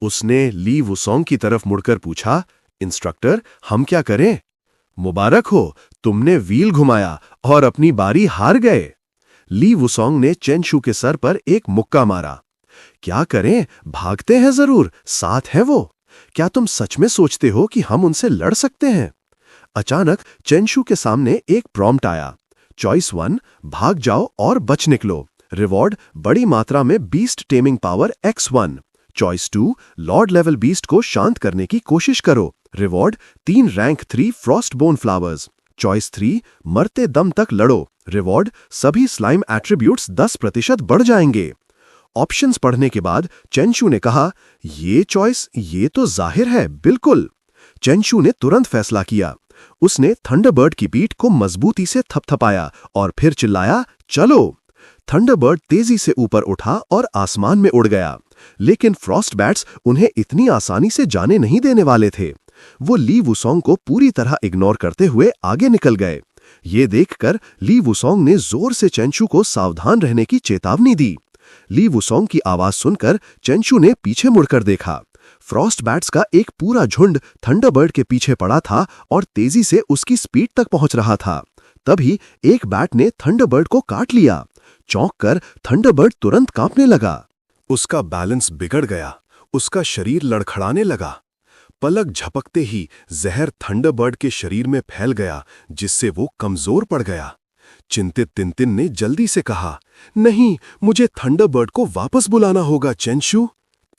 उसने ली वुसोंग की तरफ मुड़कर पूछा, इंस्ट्रक्टर, हम क्या करें? मुबारक हो, तुमने व्हील घुमाया और अपनी बारी हार गए। ली वुसोंग ने चेन शू के सर पर एक मुक्का मारा। क्या करें, भागते हैं जरूर, साथ है वो। क्या तुम सच में सोचते हो कि हम उनसे लड़ सकते हैं? अचानक चेन शू के सामने एक प्रॉम्प्ट आया। चॉइस 1, भाग जाओ और बच निकलो। रिवॉर्ड, बड़ी मात्रा में beast taming power X1। Choice 2, Lord level beast को शांत करने की कोशिश करो। Reward, 3 rank 3 Frost bone flowers. Choice 3, मरते दम तक लड़ो। रिवॉर्ड, सभी स्लाइम एट्रीब्यूट्स 10% बढ़ जाएंगे। ऑप्शंस पढ़ने के बाद चेंशू ने कहा, ये चॉइस, ये तो जाहिर है, बिल्कुल। चेंशू ने तुरंत फैसला किया। उसने थंडरबर्ड की पीठ को मजबूती से थपथपाया और फिर चिल्लाया, चलो। थंडरबर्ड तेजी से ऊपर उठा और आसमान में उड़ गया, लेकिन फ्रॉस्ट बैट्स उन्हें इतनी आसानी से जाने नहीं देने वाले थे। वो ली वुसोंग को पूरी तरह इग्नोर करते हुए आगे निकल गए। ये देखकर ली वुसोंग ने जोर से चेंशू को सावधान रहने की चेतावनी दी। ली वुसोंग की आवाज सुनकर चेंशू ने पीछे मुड़कर देखा। फ्रॉस्ट बैट्स का एक पूरा झुंड थंडरबर्ड के पीछे पड़ा था और तेजी से उसकी स्पीड तक पहुंच रहा था। तभी एक बैट ने थंडरबर्ड को काट लिया। चौंक कर थंडरबर्ड तुरंत कांपने लगा। उसका बैलेंस बिगड़ गया, उसका शरीर लड़खड़ाने लगा। पलक झपकते ही जहर थंडरबर्ड के शरीर में फैल गया, जिससे वो कमजोर पड़ गया। चिंतित टिनटिन ने जल्दी से कहा, नहीं, मुझे थंडरबर्ड को वापस बुलाना होगा चेंशू।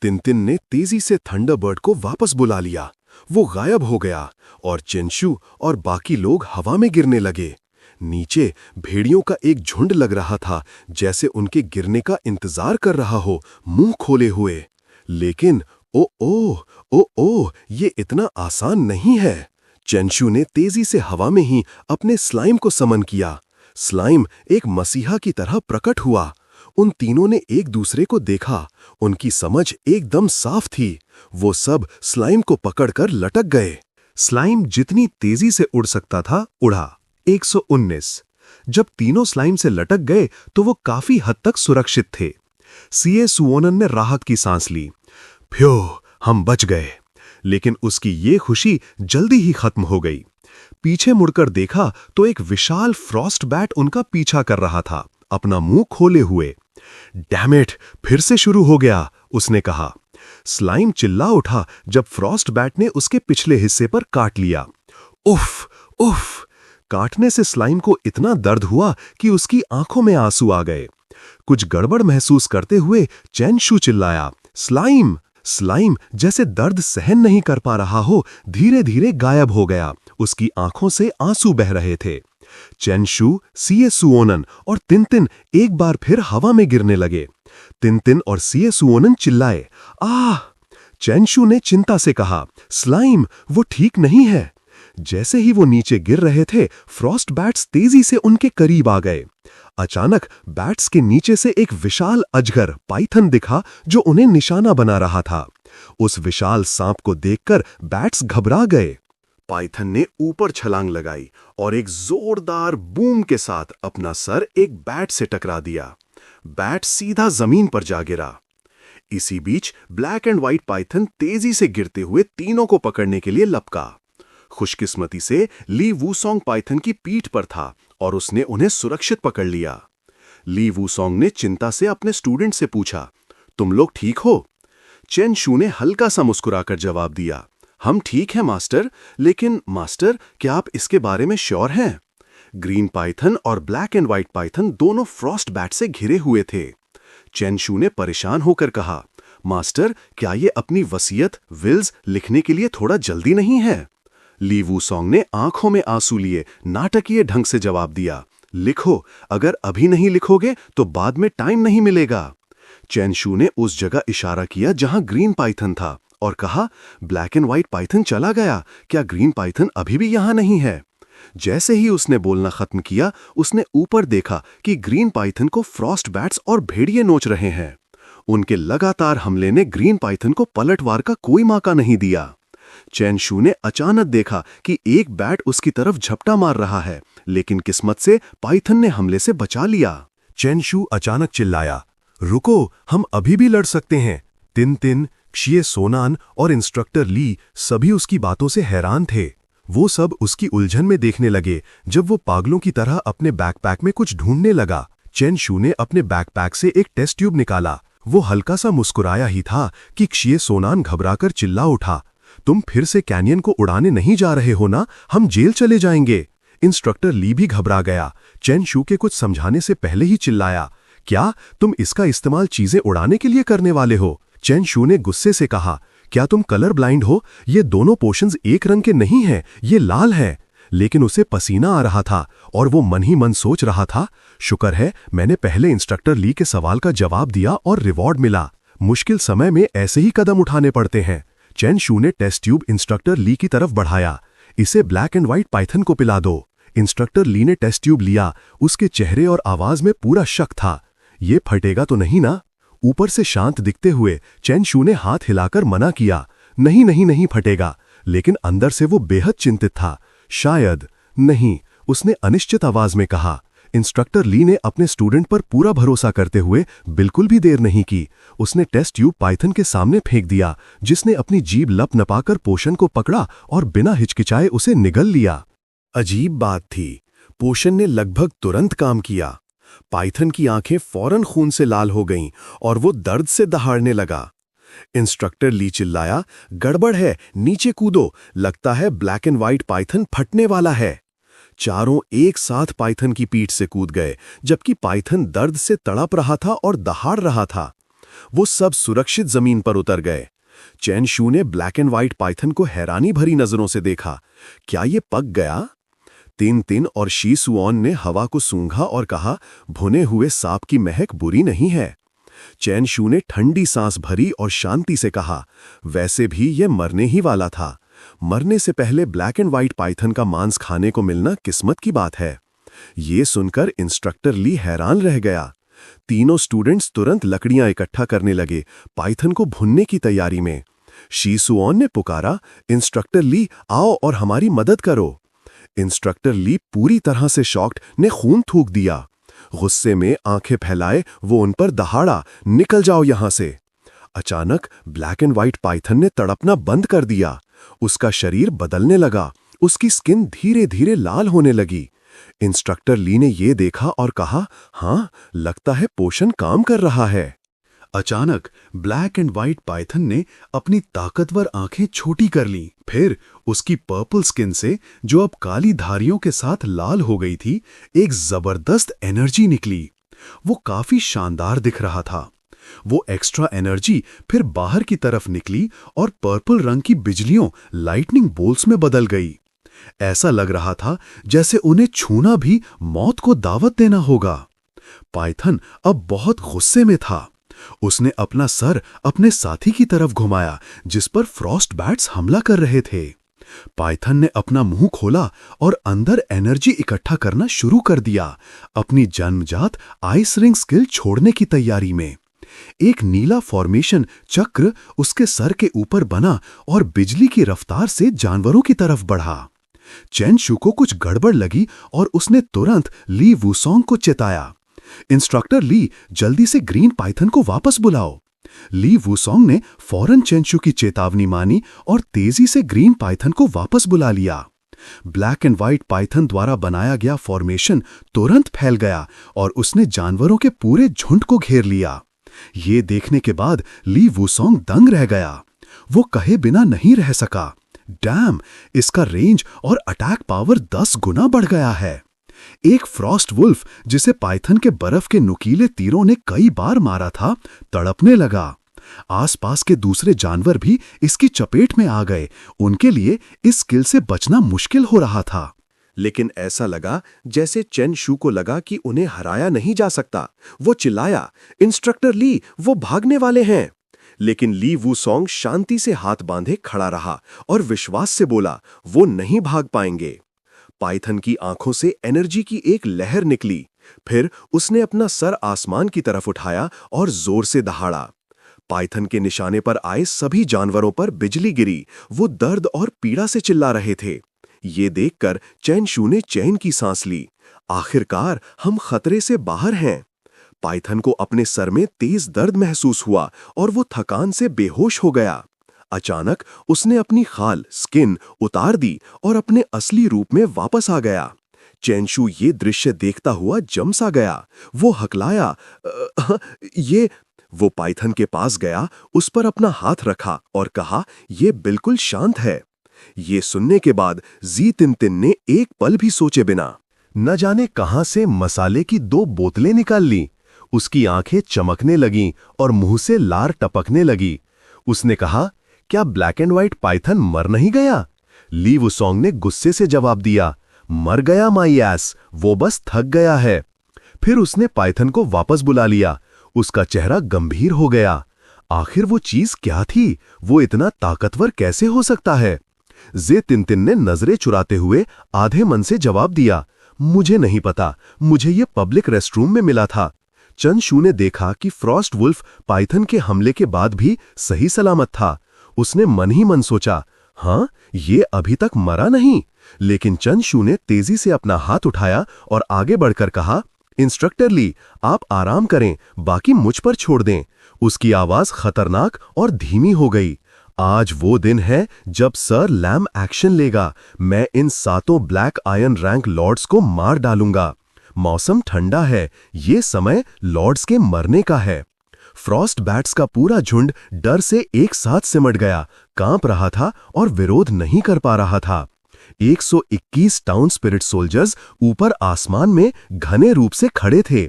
टिनटिन ने तेजी से थंडरबर्ड को वापस बुला लिया। वो गायब हो गया और चेंशू और बाकी लोग हवा में गिरने लगे। नीचे भेड़ियों का एक झुंड लग रहा था, जैसे उनके गिरने का इंतजार कर रहा हो, मुंह खोले हुए। लेकिन ओ, ये इतना आसान नहीं है। चेंशू ने तेजी से हवा में ही अपने स्लाइम को समन किया। स्लाइम एक मसीहा की तरह प्रकट हुआ। उन तीनों ने एक दूसरे को देखा। उनकी समझ एकदम साफ थी। वो सब स्लाइम को पकड़कर लटक गए। स्लाइम जितनी तेजी से उड़ सकता था, उड़ा। 119। जब तीनों स्लाइम से लटक गए तो वो काफी हद तक सुरक्षित थे। सीए सुओनन ने राहत की सांस ली। फ्यो, हम बच गए। लेकिन उसकी ये खुशी जल्दी ही खत्म हो गई। पीछे मुड़कर देखा तो एक विशाल फ्रॉस्ट बैट उनका पीछा कर रहा था, अपना मुंह खोले हुए। डैम इट, फिर से शुरू हो गया, उसने कहा। स्लाइम चिल्ला उठा जब फ्रॉस्ट बैट ने उसके पिछले हिस्से पर काट लिया। उफ, उफ। काटने से स्लाइम को इतना दर्द हुआ कि उसकी आंखों में आंसू आ गए। कुछ गड़बड़ महसूस करते हुए चेंशू चिल्लाया, स्लाइम। स्लाइम जैसे दर्द सहन नहीं कर पा रहा हो, धीरे धीरे गायब हो गया। उसकी आंखों से आंसू बह रहे थे। चेंशू, सीए सुओनन और टिनटिन एक बार फिर हवा में गिरने लगे। टिनटिन और सीए सुओनन चिल्लाए, आह! चेंशू ने चिंता से कहा, स्लाइम, वो ठीक नहीं है। जैसे ही वो नीचे गिर रहे थे, फ्रॉस्ट बैट्स तेजी से उनके करीब आ गए। अचानक बैट्स के नीचे से एक विशाल अजगर पाइथन दिखा जो उन्हें निशाना बना रहा था। उस विशाल सांप को देखकर बैट्स घबरा गए। पाइथन ने ऊपर छलांग लगाई और एक जोरदार बूम के साथ अपना सर एक बैट से टकरा दिया। बैट सीधा जमीन पर जा गिरा। इसी बीच ब्लैक एंड व्हाइट पाइथन तेजी से गिरते हुए तीनों को पकड़ने के लिए लपका। खुशकिस्मती से ली वुसोंग पाइथन की पीठ पर था और उसने उन्हें सुरक्षित पकड़ लिया। ली वुसोंग ने चिंता से अपने स्टूडेंट से पूछा, तुम लोग ठीक हो? चेंशू ने हल्का सा मुस्कुराकर जवाब दिया, हम ठीक हैं मास्टर, लेकिन मास्टर, क्या आप इसके बारे में श्योर हैं? ग्रीन पाइथन और ब्लैक एंड व्हाइट पाइथन दोनों फ्रॉस्ट बैट से घिरे हुए थे। चेंशू ने परेशान होकर कहा, मास्टर, क्या ये अपनी वसीयत विल्स लिखने के लिए थोड़ा जल्दी नहीं है? ली वुसोंग ने आंखों में आंसू लिए नाटकीय ढंग से जवाब दिया, लिखो, अगर अभी नहीं लिखोगे तो बाद में टाइम नहीं मिलेगा। चेंशू ने उस जगह इशारा किया जहां ग्रीन पाइथन था और कहा, ब्लैक एंड व्हाइट पाइथन चला गया, क्या ग्रीन पाइथन अभी भी यहां नहीं है? जैसे ही उसने बोलना खत्म किया, उसने ऊपर देखा कि ग्रीन पाइथन को फ्रॉस्ट बैट्स और भेड़िए नोच रहे हैं। उनके लगातार हमले ने ग्रीन पाइथन को पलटवार का कोई मौका नहीं दिया। चेंशू ने अचानक देखा कि एक बैट उसकी तरफ झपटा मार रहा है, लेकिन किस्मत से पाइथन ने हमले से बचा लिया। चेंशू अचानक चिल्लाया, रुको, हम अभी भी लड़ सकते हैं। टिनटिन, क्षिये सोनान और इंस्ट्रक्टर ली सभी उसकी बातों से हैरान थे। वो सब उसकी उलझन में देखने लगे जब वो पागलों की तरह अपने बैकपैक में कुछ ढूंढने लगा। चेन शू ने अपने बैकपैक से एक टेस्ट ट्यूब निकाला। वो हल्का सा मुस्कुराया ही था कि क्षिये सोनान घबराकर चिल्ला उठा, तुम फिर से कैनियन को उड़ाने नहीं जा रहे हो ना? हम जेल चले जाएंगे। इंस्ट्रक्टर ली भी घबरा गया। चेन शू के कुछ समझाने से पहले ही चिल्लाया, क्या तुम इसका इस्तेमाल चीजें उड़ाने के लिए करने वाले हो? चेन शू ने गुस्से से कहा, क्या तुम कलर ब्लाइंड हो? ये दोनों पोर्शंस एक रंग के नहीं हैं, ये लाल है। लेकिन उसे पसीना आ रहा था और वो मन ही मन सोच रहा था, शुक्र है मैंने पहले इंस्ट्रक्टर ली के सवाल का जवाब दिया और रिवॉर्ड मिला। मुश्किल समय में ऐसे ही कदम उठाने पड़ते हैं। चेन शू ने टेस्ट ट्यूब इंस्ट्रक्टर ली की तरफ बढ़ाया। इसे ब्लैक एंड व्हाइट पाइथन को पिला दो। इंस्ट्रक्टर ली ने टेस्ट ट्यूब लिया। उसके चेहरे और आवाज में पूरा शक था। ये फटेगा तो नहीं ना? ऊपर से शांत दिखते हुए चेन शू ने हाथ हिलाकर मना किया, नहीं नहीं नहीं फटेगा। लेकिन अंदर से वो बेहद चिंतित था। शायद नहीं, उसने अनिश्चित आवाज में कहा। इंस्ट्रक्टर ली ने अपने स्टूडेंट पर पूरा भरोसा करते हुए बिल्कुल भी देर नहीं की। उसने टेस्ट ट्यूब पाइथन के सामने फेंक दिया, जिसने अपनी जीभ लपनपाकर पोषण को पकड़ा और बिना हिचकिचाए उसे निगल लिया। अजीब बात थी, पोषण ने लगभग तुरंत काम किया। पाइथन की आंखें फौरन खून से लाल हो गईं और वो दर्द से दहाड़ने लगा। इंस्ट्रक्टर ली चिल्लाया, गड़बड़ है, नीचे कूदो, लगता है ब्लैक एंड व्हाइट पाइथन फटने वाला है। चारों एक साथ पाइथन की पीठ से कूद गए, जबकि पाइथन दर्द से तड़प रहा था और दहाड़ रहा था। वो सब सुरक्षित जमीन पर उतर गए। चेन शू ने ब्लैक एंड व्हाइट पाइथन को हैरानी भरी नजरों से देखा। क्या ये पक गया? तिन तिन और शी सुओन ने हवा को सूंघा और कहा, भुने हुए सांप की महक बुरी नहीं है। चेन शू ने ठंडी सांस भरी और शांति से कहा, वैसे भी ये मरने ही वाला था। मरने से पहले ब्लैक एंड व्हाइट पाइथन का मांस खाने को मिलना किस्मत की बात है। ये सुनकर इंस्ट्रक्टर ली हैरान रह गया। तीनों स्टूडेंट्स तुरंत लकड़ियां इकट्ठा करने लगे, पाइथन को भुनने की तैयारी में। शी सुओन ने पुकारा, इंस्ट्रक्टर ली आओ और हमारी मदद करो। इंस्ट्रक्टर ली पूरी तरह से शॉक्ड ने खून थूक दिया। गुस्से में आंखें फैलाए वो उन पर दहाड़ा, निकल जाओ यहां से। अचानक ब्लैक एंड व्हाइट पाइथन ने तड़पना बंद कर दिया। उसका शरीर बदलने लगा, उसकी स्किन धीरे धीरे लाल होने लगी। इंस्ट्रक्टर ली ने यह देखा और कहा, हाँ, लगता है पोषण काम कर रहा है। अचानक ब्लैक एंड व्हाइट पाइथन ने अपनी ताकतवर आंखें छोटी कर लीं। फिर उसकी पर्पल स्किन से, जो अब काली धारियों के साथ लाल हो गई थी, एक जबरदस्त एनर्जी निकली। वो काफी शानदार दिख रहा था। वो एक्स्ट्रा एनर्जी फिर बाहर की तरफ निकली और पर्पल रंग की बिजलियों लाइटनिंग बोल्ट्स में बदल गई। ऐसा लग रहा था जैसे उन्हें छूना भी मौत को दावत देना होगा। पाइथन अब बहुत गुस्से में था। उसने अपना सर अपने साथी की तरफ घुमाया, जिस पर फ्रॉस्ट बैट्स हमला कर रहे थे। पाइथन ने अपना मुंह खोला और अंदर एनर्जी इकट्ठा करना शुरू कर दिया, अपनी जन्मजात आइस रिंग स्किल छोड़ने की तैयारी में। एक नीला फॉर्मेशन चक्र उसके सर के ऊपर बना और बिजली की रफ्तार से जानवरों की तरफ बढ़ा। चेन शू को कुछ गड़बड़ लगी और उसने तुरंत ली वुसोंग को चेताया, इंस्ट्रक्टर ली, जल्दी से ग्रीन पाइथन को वापस बुलाओ। ली वुसोंग ने फौरन चेन शू की चेतावनी मानी और तेजी से ग्रीन पाइथन को वापस बुला लिया। ब्लैक एंड व्हाइट पाइथन द्वारा बनाया गया फॉर्मेशन तुरंत फैल गया और उसने जानवरों के पूरे झुंड को घेर लिया। ये देखने के बाद ली वुसोंग दंग रह गया। वो कहे बिना नहीं रह सका, डैम, इसका रेंज और अटैक पावर 10 गुना बढ़ गया है। एक फ्रॉस्ट वुल्फ, जिसे पाइथन के बर्फ के नुकीले तीरों ने कई बार मारा था, तड़पने लगा। आसपास के दूसरे जानवर भी इसकी चपेट में आ गए। उनके लिए इस स्किल से बचना मुश्किल हो रहा था। लेकिन ऐसा लगा जैसे चेन शू को लगा कि उन्हें हराया नहीं जा सकता। वो चिल्लाया, इंस्ट्रक्टर ली, वो भागने वाले हैं। लेकिन ली वुसोंग शांति से हाथ बांधे खड़ा रहा और विश्वास से बोला, वो नहीं भाग पाएंगे। पाइथन की आंखों से एनर्जी की एक लहर निकली। फिर उसने अपना सर आसमान की तरफ उठाया और जोर से दहाड़ा। पाइथन के निशाने पर आए सभी जानवरों पर बिजली गिरी। वो दर्द और पीड़ा से चिल्ला रहे थे। ये देखकर चेन शू ने चैन की सांस ली। आखिरकार हम खतरे से बाहर हैं। पाइथन को अपने सर में तेज दर्द महसूस हुआ और वो थकान से बेहोश हो गया। अचानक उसने अपनी खाल स्किन उतार दी और अपने असली रूप में वापस आ गया। चेंशू ये दृश्य देखता हुआ जम सा गया। वो हकलाया, ये। वो पाइथन के पास गया, उस पर अपना हाथ रखा और कहा, ये बिल्कुल शांत है। ये सुनने के बाद जी तिनतिन ने एक पल भी सोचे बिना न जाने कहां से मसाले की 2 बोतलें निकाल ली। उसकी आंखें चमकने लगीं और मुंह से लार टपकने लगी। उसने कहा, क्या ब्लैक एंड व्हाइट पाइथन मर नहीं गया? ली वुसोंग ने गुस्से से जवाब दिया, मर गया माई एस, वो बस थक गया है। फिर उसने पाइथन को वापस बुला लिया। उसका चेहरा गंभीर हो गया। आखिर वो चीज क्या थी? वो इतना ताकतवर कैसे हो सकता है? जे तिनतिन ने नजरें चुराते हुए आधे मन से जवाब दिया, मुझे नहीं पता, मुझे ये पब्लिक रेस्टरूम में मिला था। चेंशू ने देखा कि फ्रॉस्ट वुल्फ पाइथन के हमले के बाद भी सही सलामत था। उसने मन ही मन सोचा, हाँ, ये अभी तक मरा नहीं। लेकिन चेंशू ने तेजी से अपना हाथ उठाया और आगे बढ़कर कहा, इंस्ट्रक्टर ली, आप आराम करें, बाकी मुझ पर छोड़ दें। उसकी आवाज खतरनाक और धीमी हो गई। आज वो दिन है जब सर लैम एक्शन लेगा। मैं इन 7 ब्लैक आयरन रैंक लॉर्ड्स को मार डालूंगा। मौसम ठंडा है, ये समय लॉर्ड्स के मरने का है। फ्रॉस्ट बैट्स का पूरा झुंड डर से एक साथ सिमट गया, कांप रहा था और विरोध नहीं कर पा रहा था। 121 टाउन स्पिरिट सोल्जर्स ऊपर आसमान में घने रूप से खड़े थे।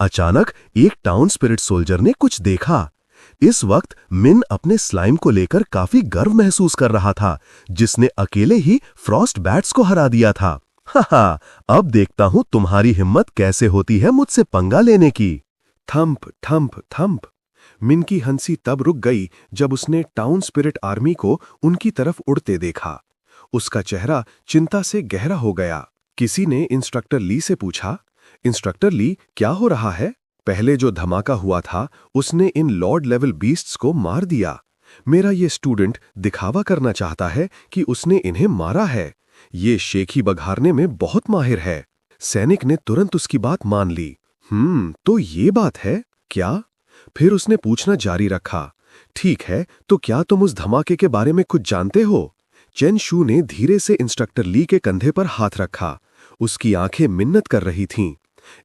अचानक एक टाउन स्पिरिट सोल्जर ने कुछ देखा। इस वक्त मिन अपने स्लाइम को लेकर काफी गर्व महसूस कर रहा था, जिसने अकेले ही फ्रॉस्ट बैट्स को हरा दिया था। हाहा, अब देखता हूं तुम्हारी हिम्मत कैसे होती है मुझसे पंगा लेने की। Thump thump thump. मिन की हंसी तब रुक गई जब उसने टाउन स्पिरिट आर्मी को उनकी तरफ उड़ते देखा। उसका चेहरा चिंता से गहरा हो गया। किसी ने इंस्ट्रक्टर ली से पूछा, इंस्ट्रक्टर ली, क्या हो रहा है? पहले जो धमाका हुआ था उसने इन लॉर्ड लेवल बीस्ट्स को मार दिया। मेरा ये स्टूडेंट दिखावा करना चाहता है कि उसने इन्हें मारा है। ये शेखी बघारने में बहुत माहिर है। सैनिक ने तुरंत उसकी बात मान ली। तो ये बात है क्या? फिर उसने पूछना जारी रखा, ठीक है, तो क्या तुम उस धमाके के बारे में कुछ जानते हो? चेंशू ने धीरे से इंस्ट्रक्टर ली के कंधे पर हाथ रखा। उसकी आंखें मिन्नत कर रही थीं।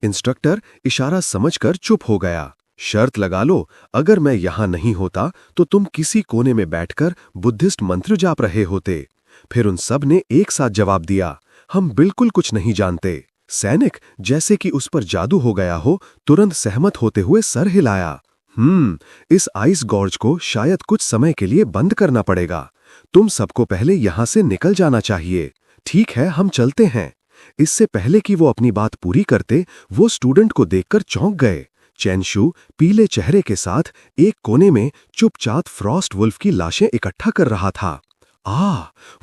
इंस्ट्रक्टर इशारा समझकर चुप हो गया। शर्त लगा लो, अगर मैं यहां नहीं होता तो तुम किसी कोने में बैठकर बुद्धिस्ट मंत्र जाप रहे होते। फिर उन सब ने एक साथ जवाब दिया, हम बिल्कुल कुछ नहीं जानते। सैनिक, जैसे कि उस पर जादू हो गया हो, तुरंत सहमत होते हुए सर हिलाया। इस आइस गॉर्ज को शायद कुछ समय के लिए बंद करना पड़ेगा। तुम सबको पहले यहां से निकल जाना चाहिए। ठीक है, हम चलते हैं। इससे पहले कि वो अपनी बात पूरी करते, वो स्टूडेंट को देखकर चौंक गए। चेंशू पीले चेहरे के साथ एक कोने में चुपचाप फ्रॉस्ट वुल्फ की लाशें इकट्ठा कर रहा था।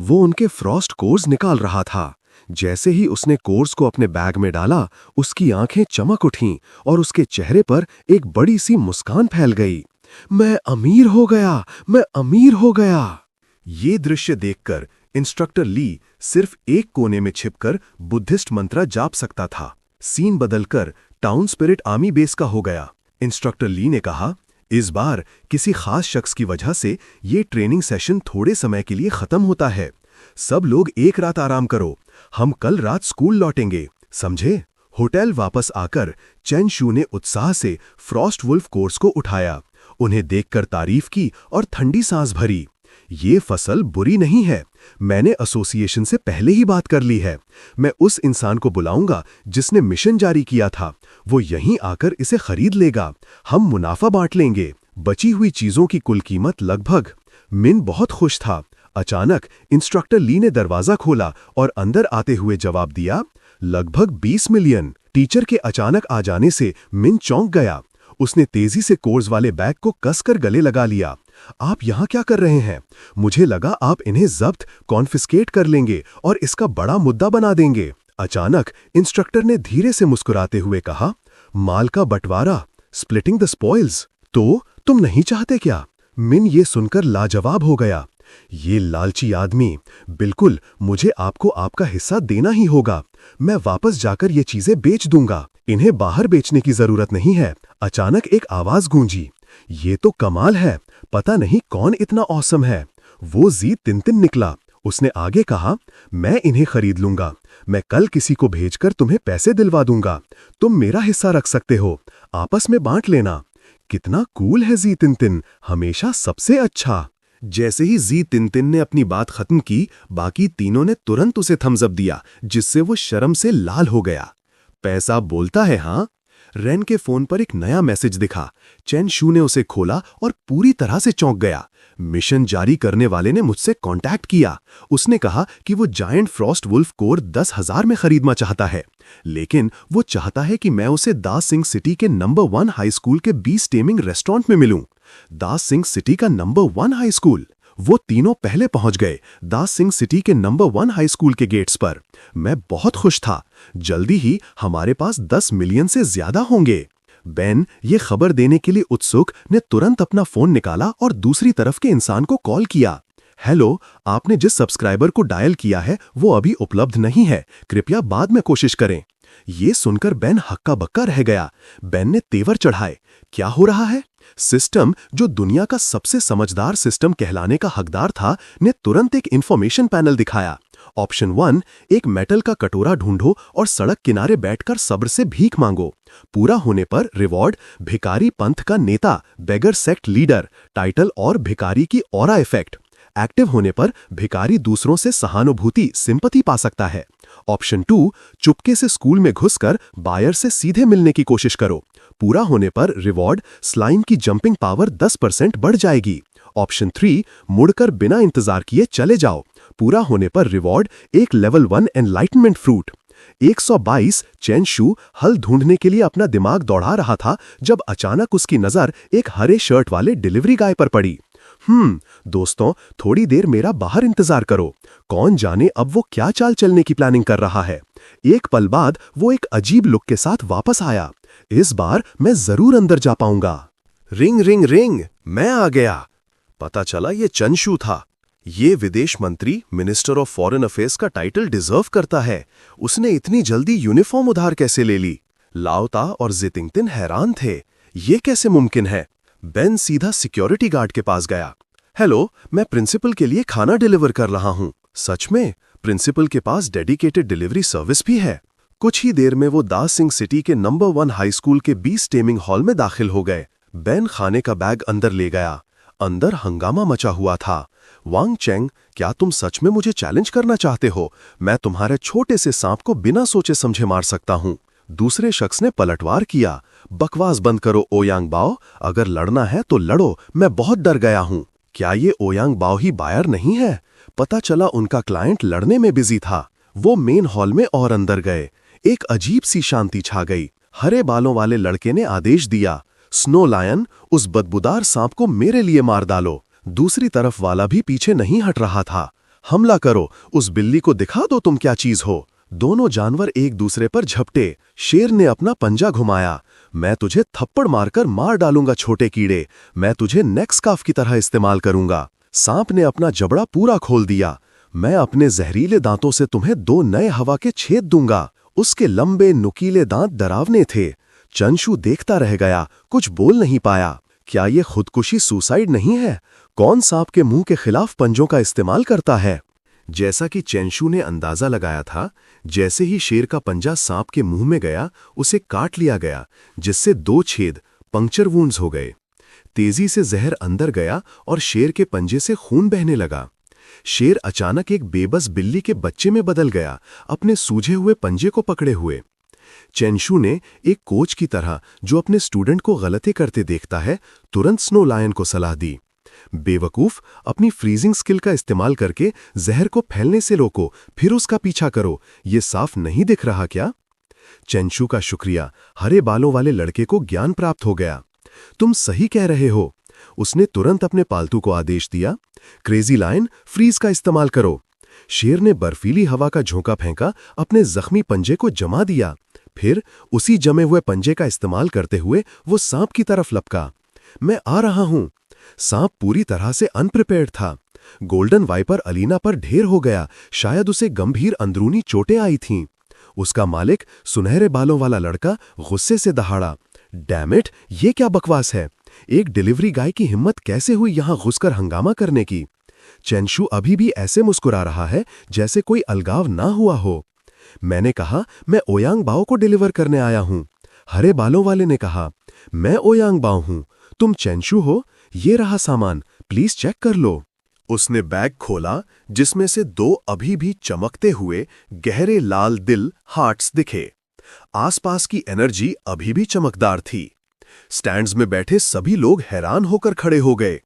वो उनके फ्रॉस्ट कोर्स निकाल रहा था। जैसे ही उसने कोर्स को अपने बैग में डाला, उसकी आंखें चमक उठीं और उसके चेहरे पर एक बड़ी सी मुस्कान फैल गई। मैं अमीर हो गया, मैं अमीर हो गया। ये दृश्य देखकर इंस्ट्रक्टर ली सिर्फ एक कोने में छिपकर बुद्धिस्ट मंत्र जाप सकता था। सीन बदलकर टाउन स्पिरिट आर्मी बेस का हो गया। इंस्ट्रक्टर ली ने कहा, इस बार किसी खास शख्स की वजह से ये ट्रेनिंग सेशन थोड़े समय के लिए खत्म होता है। सब लोग एक रात आराम करो, हम कल रात स्कूल लौटेंगे, समझे? होटल वापस आकर चेंशू ने उत्साह से फ्रॉस्ट वुल्फ कोर्स को उठाया, उन्हें देखकर तारीफ की और ठंडी सांस भरी। ये फसल बुरी नहीं है, मैंने एसोसिएशन से पहले ही बात कर ली है। मैं उस इंसान को बुलाऊंगा जिसने मिशन जारी किया था, वो यहीं आकर इसे खरीद लेगा। हम मुनाफा बांट लेंगे। बची हुई चीजों की कुल कीमत लगभग। मिन बहुत खुश था। अचानक इंस्ट्रक्टर ली ने दरवाजा खोला और अंदर आते हुए जवाब दिया, लगभग 20 मिलियन। टीचर के अचानक आ जाने से मिन चौंक गया। उसने तेजी से कोर्स वाले बैग को कसकर गले लगा लिया। आप यहाँ क्या कर रहे हैं? मुझे लगा आप इन्हें जब्त कॉन्फिस्केट कर लेंगे और इसका बड़ा मुद्दा बना देंगे। अचानक इंस्ट्रक्टर ने धीरे से मुस्कुराते हुए कहा, माल का बंटवारा, स्प्लिटिंग द स्पॉइल्स। तो तुम नहीं चाहते क्या? मिन ये सुनकर लाजवाब हो गया। ये लालची आदमी, बिल्कुल, मुझे आपको आपका हिस्सा देना ही होगा। मैं वापस जाकर ये चीजें बेच दूंगा। इन्हें बाहर बेचने की जरूरत नहीं है। अचानक एक आवाज गूंजी, ये तो कमाल है, पता नहीं कौन इतना औसम है। वो जी तिनतिन निकला। उसने आगे कहा, मैं इन्हें खरीद लूंगा। मैं कल किसी को भेजकर तुम्हें पैसे दिलवा दूंगा। तुम मेरा हिस्सा रख सकते हो, आपस में बांट लेना। कितना कूल है जी तिनतिन, हमेशा सबसे अच्छा। जैसे ही जी तिनतिन ने अपनी बात खत्म की, बाकी तीनों ने तुरंत उसे थम्स अप दिया, जिससे वो शर्म से लाल हो गया। पैसा बोलता है हाँ। रेन के फोन पर एक नया मैसेज दिखा। चेन शू ने उसे खोला और पूरी तरह से चौंक गया। मिशन जारी करने वाले ने मुझसे कांटेक्ट किया। उसने कहा कि वो जायंट फ्रॉस्ट वुल्फ कोर 10,000 में खरीदना चाहता है, लेकिन वो चाहता है कि मैं उसे दास सिंह सिटी के नंबर 1 हाई स्कूल के बीस टेमिंग रेस्टोरेंट में मिलूं। दास सिंह सिटी का नंबर 1 हाई स्कूल। वो तीनों पहले पहुंच गए दास सिंह सिटी के नंबर 1 हाई स्कूल के गेट्स पर। मैं बहुत खुश था। जल्दी ही हमारे पास 10 मिलियन से ज्यादा होंगे। बेन, ये खबर देने के लिए उत्सुक, ने तुरंत अपना फोन निकाला और दूसरी तरफ के इंसान को कॉल किया। हेलो, आपने जिस सब्सक्राइबर को डायल किया है वो अभी उपलब्ध नहीं है, कृपया बाद में कोशिश करें। ये सुनकर बेन हक्का बक्का रह गया। बेन ने तेवर चढ़ाए, क्या हो रहा है? सिस्टम, जो दुनिया का सबसे समझदार सिस्टम कहलाने का हकदार था, ने तुरंत एक इंफॉर्मेशन पैनल दिखाया। ऑप्शन 1, एक मेटल का कटोरा ढूंढो और सड़क किनारे बैठकर सब्र से भीख मांगो। पूरा होने पर रिवॉर्ड, भिकारी पंथ का नेता, बेगर सेक्ट लीडर, टाइटल और भिकारी की ऑरा इफेक्ट। एक्टिव होने पर भिकारी दूसरों से सहानुभूति, सिंपैथी पा सकता है। ऑप्शन 2, चुपके से स्कूल में घुसकर बायर से सीधे मिलने की कोशिश करो। पूरा होने पर रिवॉर्ड, स्लाइम की जंपिंग पावर 10% बढ़ जाएगी। ऑप्शन 3, मुड़कर बिना इंतजार किए चले जाओ। पूरा होने पर रिवॉर्ड, एक लेवल 1 एनलाइटमेंट फ्रूट। 122 चेन शू हल ढूंढने के लिए अपना दिमाग दौड़ा रहा था जब अचानक उसकी नजर एक हरे शर्ट वाले डिलीवरी गाय पर पड़ी। दोस्तों, थोड़ी देर मेरा बाहर इंतजार करो। कौन जाने अब वो क्या चाल चलने की प्लानिंग कर रहा है। एक पल बाद वो एक अजीब लुक के साथ वापस आया। इस बार मैं जरूर अंदर जा पाऊंगा। रिंग रिंग रिंग, मैं आ गया। पता चला ये चेन शू था। ये विदेश मंत्री, मिनिस्टर ऑफ फॉरेन अफेयर्स का टाइटल डिजर्व करता है। उसने इतनी जल्दी यूनिफॉर्म उधार कैसे ले ली? लाओता और जितिंगतिन हैरान थे, ये कैसे मुमकिन है? बेन सीधा सिक्योरिटी गार्ड के पास गया। हेलो, मैं प्रिंसिपल के लिए खाना डिलीवर कर रहा हूँ। सच में? प्रिंसिपल के पास डेडिकेटेड डिलीवरी सर्विस भी है। कुछ ही देर में वो दास सिंह सिटी के नंबर 1 हाई स्कूल के बीस टेमिंग हॉल में दाखिल हो गए। बेन खाने का बैग अंदर ले गया। अंदर हंगामा मचा हुआ था। वांग चेंग, क्या तुम सच में मुझे चैलेंज करना चाहते हो? मैं तुम्हारे छोटे से सांप को बिना सोचे समझे मार सकता हूँ। दूसरे शख्स ने पलटवार किया। बकवास बंद करो ओयांग बाओ, अगर लड़ना है तो लड़ो, मैं बहुत डर गया हूँ। क्या ये ओयांग बाओ ही बायर नहीं है? पता चला उनका क्लाइंट लड़ने में बिजी था। वो मेन हॉल में और अंदर गए। एक अजीब सी शांति छा गई। हरे बालों वाले लड़के ने आदेश दिया, स्नो लायन, उस बदबूदार सांप को मेरे लिए मार डालो। दूसरी तरफ वाला भी पीछे नहीं हट रहा था। हमला करो, उस बिल्ली को दिखा दो तुम क्या चीज हो। दोनों जानवर एक दूसरे पर झपटे। शेर ने अपना पंजा घुमाया। मैं तुझे थप्पड़ मारकर मार डालूंगा छोटे कीड़े, मैं तुझे नेक स्कार्फ की तरह इस्तेमाल करूंगा। सांप ने अपना जबड़ा पूरा खोल दिया। मैं अपने जहरीले दांतों से तुम्हें 2 नए हवा के छेद दूंगा। उसके लंबे नुकीले दांत डरावने थे। चेन शू देखता रह गया, कुछ बोल नहीं पाया। क्या ये खुदकुशी सुसाइड नहीं है? कौन सांप के मुंह के खिलाफ पंजों का इस्तेमाल करता है? जैसा कि चेन शू ने अंदाजा लगाया था, जैसे ही शेर का पंजा सांप के मुंह में गया, उसे काट लिया गया, जिससे 2 छेद, पंक्चर वुंड्स हो गए। तेजी से जहर अंदर गया और शेर के पंजे से खून बहने लगा। शेर अचानक एक बेबस बिल्ली के बच्चे में बदल गया, अपने सूजे हुए पंजे को पकड़े हुए। चेन शू ने एक कोच की तरह, जो अपने स्टूडेंट को गलती करते देखता है, तुरंत स्नो लायन को सलाह दी, बेवकूफ, अपनी फ्रीजिंग स्किल का इस्तेमाल करके जहर को फैलने से रोको, फिर उसका पीछा करो। ये साफ नहीं दिख रहा क्या? चेन शू का शुक्रिया, हरे बालों वाले लड़के को ज्ञान प्राप्त हो गया। तुम सही कह रहे हो। उसने तुरंत अपने पालतू को आदेश दिया, क्रेजी लायन, फ्रीज का इस्तेमाल करो। शेर ने बर्फीली हवा का झोंका फेंका, अपने जख्मी पंजे को जमा दिया। फिर उसी जमे हुए पंजे का इस्तेमाल करते हुए वो सांप की तरफ लपका। मैं आ रहा हूं। सांप पूरी तरह से अनप्रिपेयर्ड था। गोल्डन वाइपर अलीना पर ढेर हो गया, शायद उसे गंभीर अंदरूनी चोटें आई थीं। उसका मालिक, सुनहरे बालों वाला लड़का, गुस्से से दहाड़ा। डैम इट, ये क्या बकवास है? एक डिलीवरी गाय की हिम्मत कैसे हुई यहां घुसकर हंगामा करने की? चेंशू अभी भी ऐसे मुस्कुरा रहा है जैसे कोई अलगाव ना हुआ हो। मैंने कहा, मैं ओयांग बाओ को डिलीवर करने आया हूं। हरे बालों वाले ने कहा, मैं ओयांग बाओ हूं, तुम चेंशू हो? ये रहा सामान, प्लीज चेक कर लो। उसने बैग खोला जिसमें से 2 अभी भी चमकते हुए गहरे लाल दिल हार्ट्स दिखे। आसपास की एनर्जी अभी भी चमकदार थी। स्टैंड्स में बैठे सभी लोग हैरान होकर खड़े हो गए।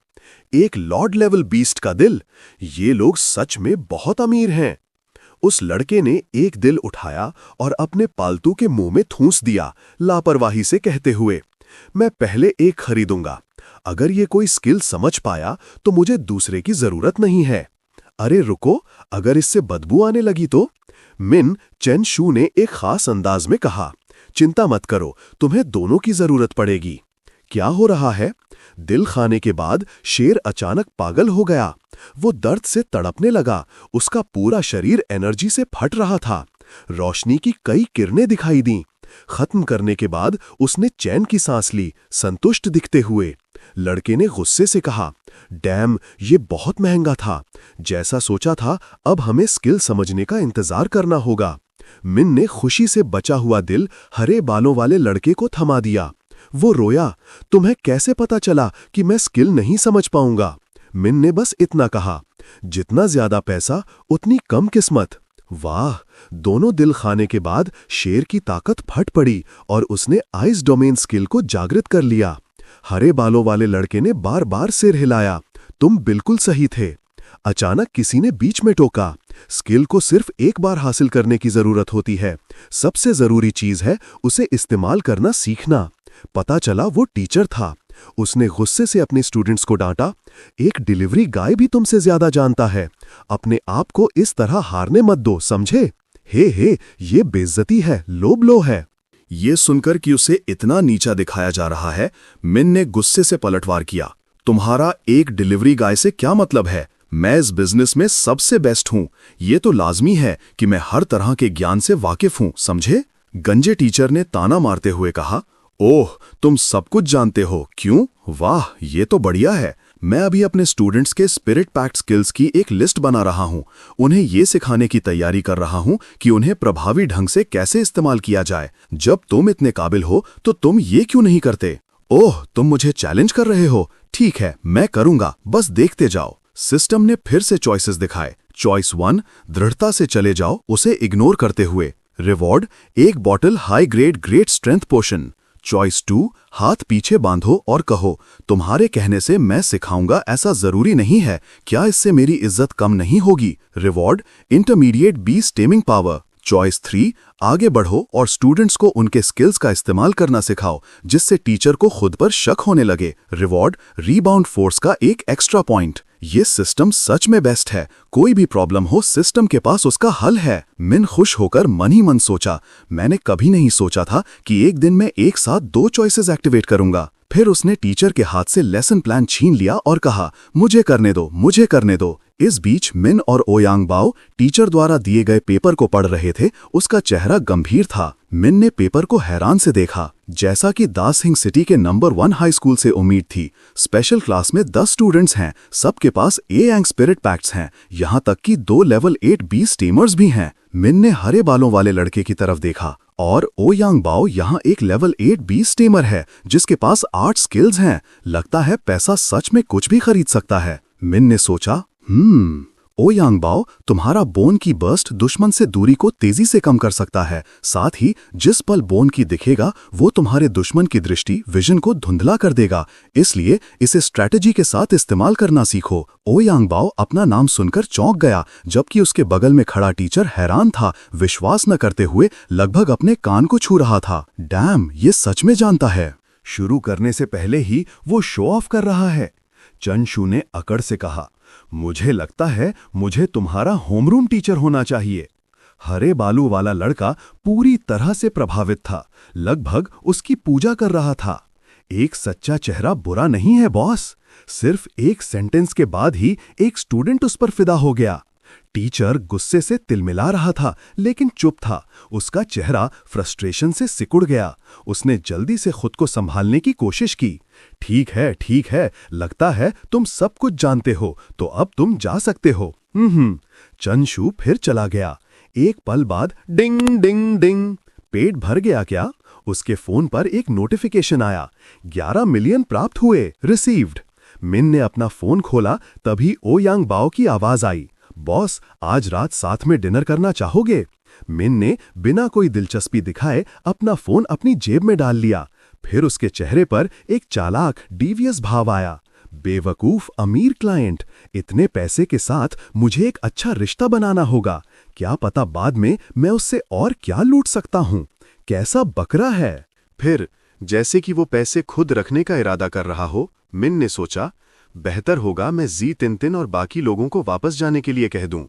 एक लॉर्ड लेवल बीस्ट का दिल, ये लोग सच में बहुत अमीर हैं। उस लड़के ने एक दिल उठाया और अपने पालतू के मुंह में ठूंस दिया, लापरवाही से कहते हुए, मैं पहले एक खरीदूंगा। अगर ये कोई स्किल समझ पाया तो मुझे दूसरे की जरूरत नहीं है। अरे रुको, अगर इससे बदबू आने लगी तो? मिन चेंशू ने एक खास अंदाज में कहा, चिंता मत करो, तुम्हें दोनों की जरूरत पड़ेगी। क्या हो रहा है? दिल खाने के बाद शेर अचानक पागल हो गया। वो दर्द से तड़पने लगा, उसका पूरा शरीर एनर्जी से फट रहा था। रोशनी की कई किरणें दिखाई दीं। खत्म करने के बाद उसने चैन की सांस ली, संतुष्ट दिखते हुए। लड़के ने गुस्से से कहा, डैम, ये बहुत महंगा था। जैसा सोचा था, अब हमें स्किल समझने का इंतजार करना होगा। मिन ने खुशी से बचा हुआ दिल हरे बालों वाले लड़के को थमा दिया। वो रोया, तुम्हें कैसे पता चला कि मैं स्किल नहीं समझ पाऊंगा? मिन ने बस इतना कहा, जितना ज्यादा पैसा उतनी कम किस्मत। वाह! दोनों दिल खाने के बाद शेर की ताकत फट पड़ी और उसने आइस डोमेन स्किल को जागृत कर लिया। हरे बालों वाले लड़के ने बार बार सिर हिलाया, तुम बिल्कुल सही थे। अचानक किसी ने बीच में टोका, स्किल को सिर्फ एक बार हासिल करने की जरूरत होती है। सबसे जरूरी चीज है उसे इस्तेमाल करना सीखना। पता चला वो टीचर था। उसने गुस्से से अपने स्टूडेंट्स को डांटा, एक डिलीवरी गाय भी तुमसे ज्यादा जानता है। अपने आप को इस तरह हारने मत दो, समझे? हे, ये बेइज्जती है, लो ब्लो है। ये सुनकर कि उसे इतना नीचा दिखाया जा रहा है, मिन ने गुस्से से पलटवार किया, तुम्हारा एक डिलीवरी गाय से क्या मतलब है? मैं इस बिजनेस में सबसे बेस्ट हूं। ये तो लाजमी है कि मैं हर तरह के ज्ञान से वाकिफ हूं, समझे? गंजे टीचर ने ताना मारते हुए कहा, ओह, तुम सब कुछ जानते हो, क्यों? वाह, ये तो बढ़िया है। मैं अभी अपने स्टूडेंट्स के स्पिरिट पैक्ट स्किल्स की एक लिस्ट बना रहा हूं। उन्हें ये सिखाने की तैयारी कर रहा हूं कि उन्हें प्रभावी ढंग से कैसे इस्तेमाल किया जाए। जब तुम इतने काबिल हो तो तुम ये क्यों नहीं करते? ओह, तुम मुझे चैलेंज कर रहे हो? ठीक है, मैं करूंगा, बस देखते जाओ। सिस्टम ने फिर से चॉइसेस दिखाए। चॉइस 1, दृढ़ता से चले जाओ उसे इग्नोर करते हुए। रिवॉर्ड, एक bottle high grade great strength potion. Choice 2, हाथ पीछे बांधो और कहो, तुम्हारे कहने से मैं सिखाऊंगा ऐसा जरूरी नहीं है, क्या इससे मेरी इज्जत कम नहीं होगी? Reward, intermediate beast taming power. Choice 3, आगे बढ़ो और स्टूडेंट्स को उनके स्किल्स का इस्तेमाल करना सिखाओ जिससे टीचर को खुद पर शक होने लगे। रिवॉर्ड, रीबाउंड फोर्स का एक एक्स्ट्रा पॉइंट। ये सिस्टम सच में बेस्ट है, कोई भी प्रॉब्लम हो सिस्टम के पास उसका हल है। मिन खुश होकर मन ही मन सोचा, मैंने कभी नहीं सोचा था कि एक दिन मैं एक साथ 2 चॉइसेस एक्टिवेट करूंगा। फिर उसने टीचर के हाथ से लेसन प्लान छीन लिया और कहा, मुझे करने दो, मुझे करने दो। इस बीच मिन और ओयांग बाओ टीचर द्वारा दिए गए पेपर को पढ़ रहे थे। उसका चेहरा गंभीर था। मिन ने पेपर को हैरान से देखा, जैसा कि दास हिंग सिटी के नंबर 1 हाई स्कूल से उम्मीद थी। स्पेशल क्लास में 10 स्टूडेंट्स हैं, सबके पास एयांग स्पिरिट पैक्ट्स हैं, यहाँ तक कि 2 लेवल 8 बीस्ट टीमर्स भी हैं। मिन ने हरे बालों वाले लड़के की तरफ देखा और ओयांग बाओ यहाँ एक लेवल 8 बीस्ट टीमर है जिसके पास 8 स्किल्स हैं। लगता है पैसा सच में कुछ भी खरीद सकता है। मिन ने सोचा, ओयांग बाओ, तुम्हारा बोन की बर्स्ट दुश्मन से दूरी को तेजी से कम कर सकता है। साथ ही जिस पल बोन की दिखेगा वो तुम्हारे दुश्मन की दृष्टि विजन को धुंधला कर देगा, इसलिए इसे स्ट्रैटेजी के साथ इस्तेमाल करना सीखो। ओयांग बाओ अपना नाम सुनकर चौंक गया, जबकि उसके बगल में खड़ा टीचर हैरान था, विश्वास न करते हुए लगभग अपने कान को छू रहा था। डैम, ये सच में जानता है। शुरू करने से पहले ही वो शो ऑफ कर रहा है। चेंशू ने अकड़ से कहा, मुझे लगता है मुझे तुम्हारा होमरूम टीचर होना चाहिए। हरे बालू वाला लड़का पूरी तरह से प्रभावित था, लगभग उसकी पूजा कर रहा था। एक सच्चा चेहरा बुरा नहीं है बॉस। सिर्फ एक सेंटेंस के बाद ही एक स्टूडेंट उस पर फिदा हो गया। टीचर गुस्से से तिलमिला रहा था, लेकिन चुप था। उसका चेहरा फ्रस्ट्रेशन से सिकुड़ गया। उसने जल्दी से खुद को संभालने की कोशिश की। ठीक है, लगता है तुम सब कुछ जानते हो, तो अब तुम जा सकते हो। चंशू फिर चला गया। एक पल बाद डिंग डिंग डिंग। पेट भर गया क्या? उसके फोन पर एक नोटिफिकेशन आया। 11 मिलियन प्राप्त हुए, रिसीव्ड। मिन ने अपना फोन खोला, तभी ओयांग बाओ की आवाज आई। बॉस, आज रात साथ में डिनर करना चाहोगे? मिन ने बिना कोई दिलचस्पी दिखाए अपना फोन अपनी जेब में डाल लिया। फिर उसके चेहरे पर एक चालाक डीवियस भाव आया। बेवकूफ अमीर क्लाइंट, इतने पैसे के साथ मुझे एक अच्छा रिश्ता बनाना होगा। क्या पता बाद में मैं उससे और क्या लूट सकता हूं। कैसा बकरा है। फिर जैसे कि वो पैसे खुद रखने का इरादा कर रहा हो, मिन ने सोचा, बेहतर होगा मैं जी तिनतिन और बाकी लोगों को वापस जाने के लिए कह दूं।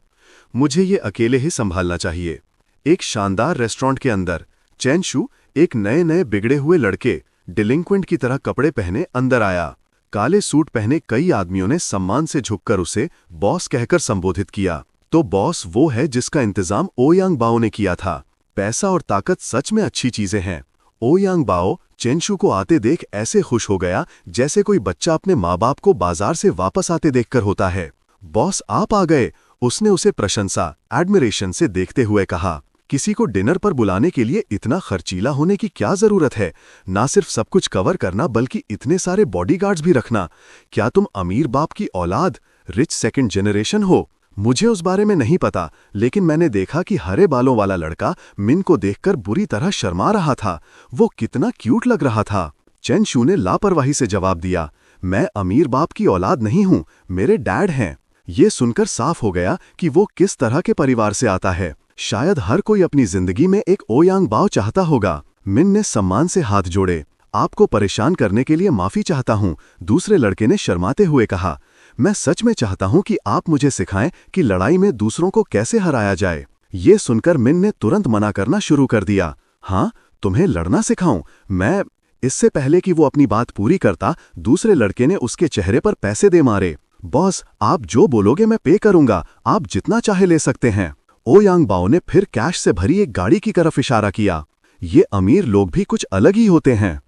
मुझे ये अकेले ही संभालना चाहिए। एक शानदार रेस्टोरेंट के अंदर चैनशू, एक नए बिगड़े हुए लड़के, डिलिंक्वेंट की तरह कपड़े पहने अंदर आया। काले सूट पहने कई आदमियों ने सम्मान से झुककर उसे बॉस कहकर संबोधित किया। तो बॉस वो है जिसका इंतजाम ओयांग बाओ ने किया था। पैसा और ताकत सच में अच्छी चीजें हैं। ओयांग बाओ चेंशू को आते देख ऐसे खुश हो गया जैसे कोई बच्चा अपने माँ बाप को बाजार से वापस आते देखकर होता है। बॉस, आप आ गए, उसने उसे प्रशंसा, एडमिरेशन से देखते हुए कहा। किसी को डिनर पर बुलाने के लिए इतना खर्चीला होने की क्या जरूरत है? ना सिर्फ सब कुछ कवर करना बल्कि इतने सारे बॉडीगार्ड्स भी रखना। क्या तुम अमीर बाप की औलाद, रिच सेकंड जनरेशन हो? मुझे उस बारे में नहीं पता, लेकिन मैंने देखा कि हरे बालों वाला लड़का मिन को देखकर बुरी तरह शर्मा रहा था। वो कितना क्यूट लग रहा था। चेनशू ने लापरवाही से जवाब दिया, मैं अमीर बाप की औलाद नहीं हूं, मेरे डैड हैं। ये सुनकर साफ हो गया कि वो किस तरह के परिवार से आता है। शायद हर कोई अपनी जिंदगी में एक ओयांग बाओ चाहता होगा। मिन ने सम्मान से हाथ जोड़े। आपको परेशान करने के लिए माफी चाहता हूं, दूसरे लड़के ने शर्माते हुए कहा। मैं सच में चाहता हूं कि आप मुझे सिखाएं कि लड़ाई में दूसरों को कैसे हराया जाए। ये सुनकर मिन ने तुरंत मना करना शुरू कर दिया। हाँ, तुम्हें लड़ना सिखाऊं मैं? इससे पहले कि वो अपनी बात पूरी करता, दूसरे लड़के ने उसके चेहरे पर पैसे दे मारे। बॉस, आप जो बोलोगे मैं पे करूंगा, आप जितना चाहे ले सकते हैं। ओयांग बाओ ने फिर कैश से भरी एक गाड़ी की तरफ इशारा किया। ये अमीर लोग भी कुछ अलग ही होते हैं।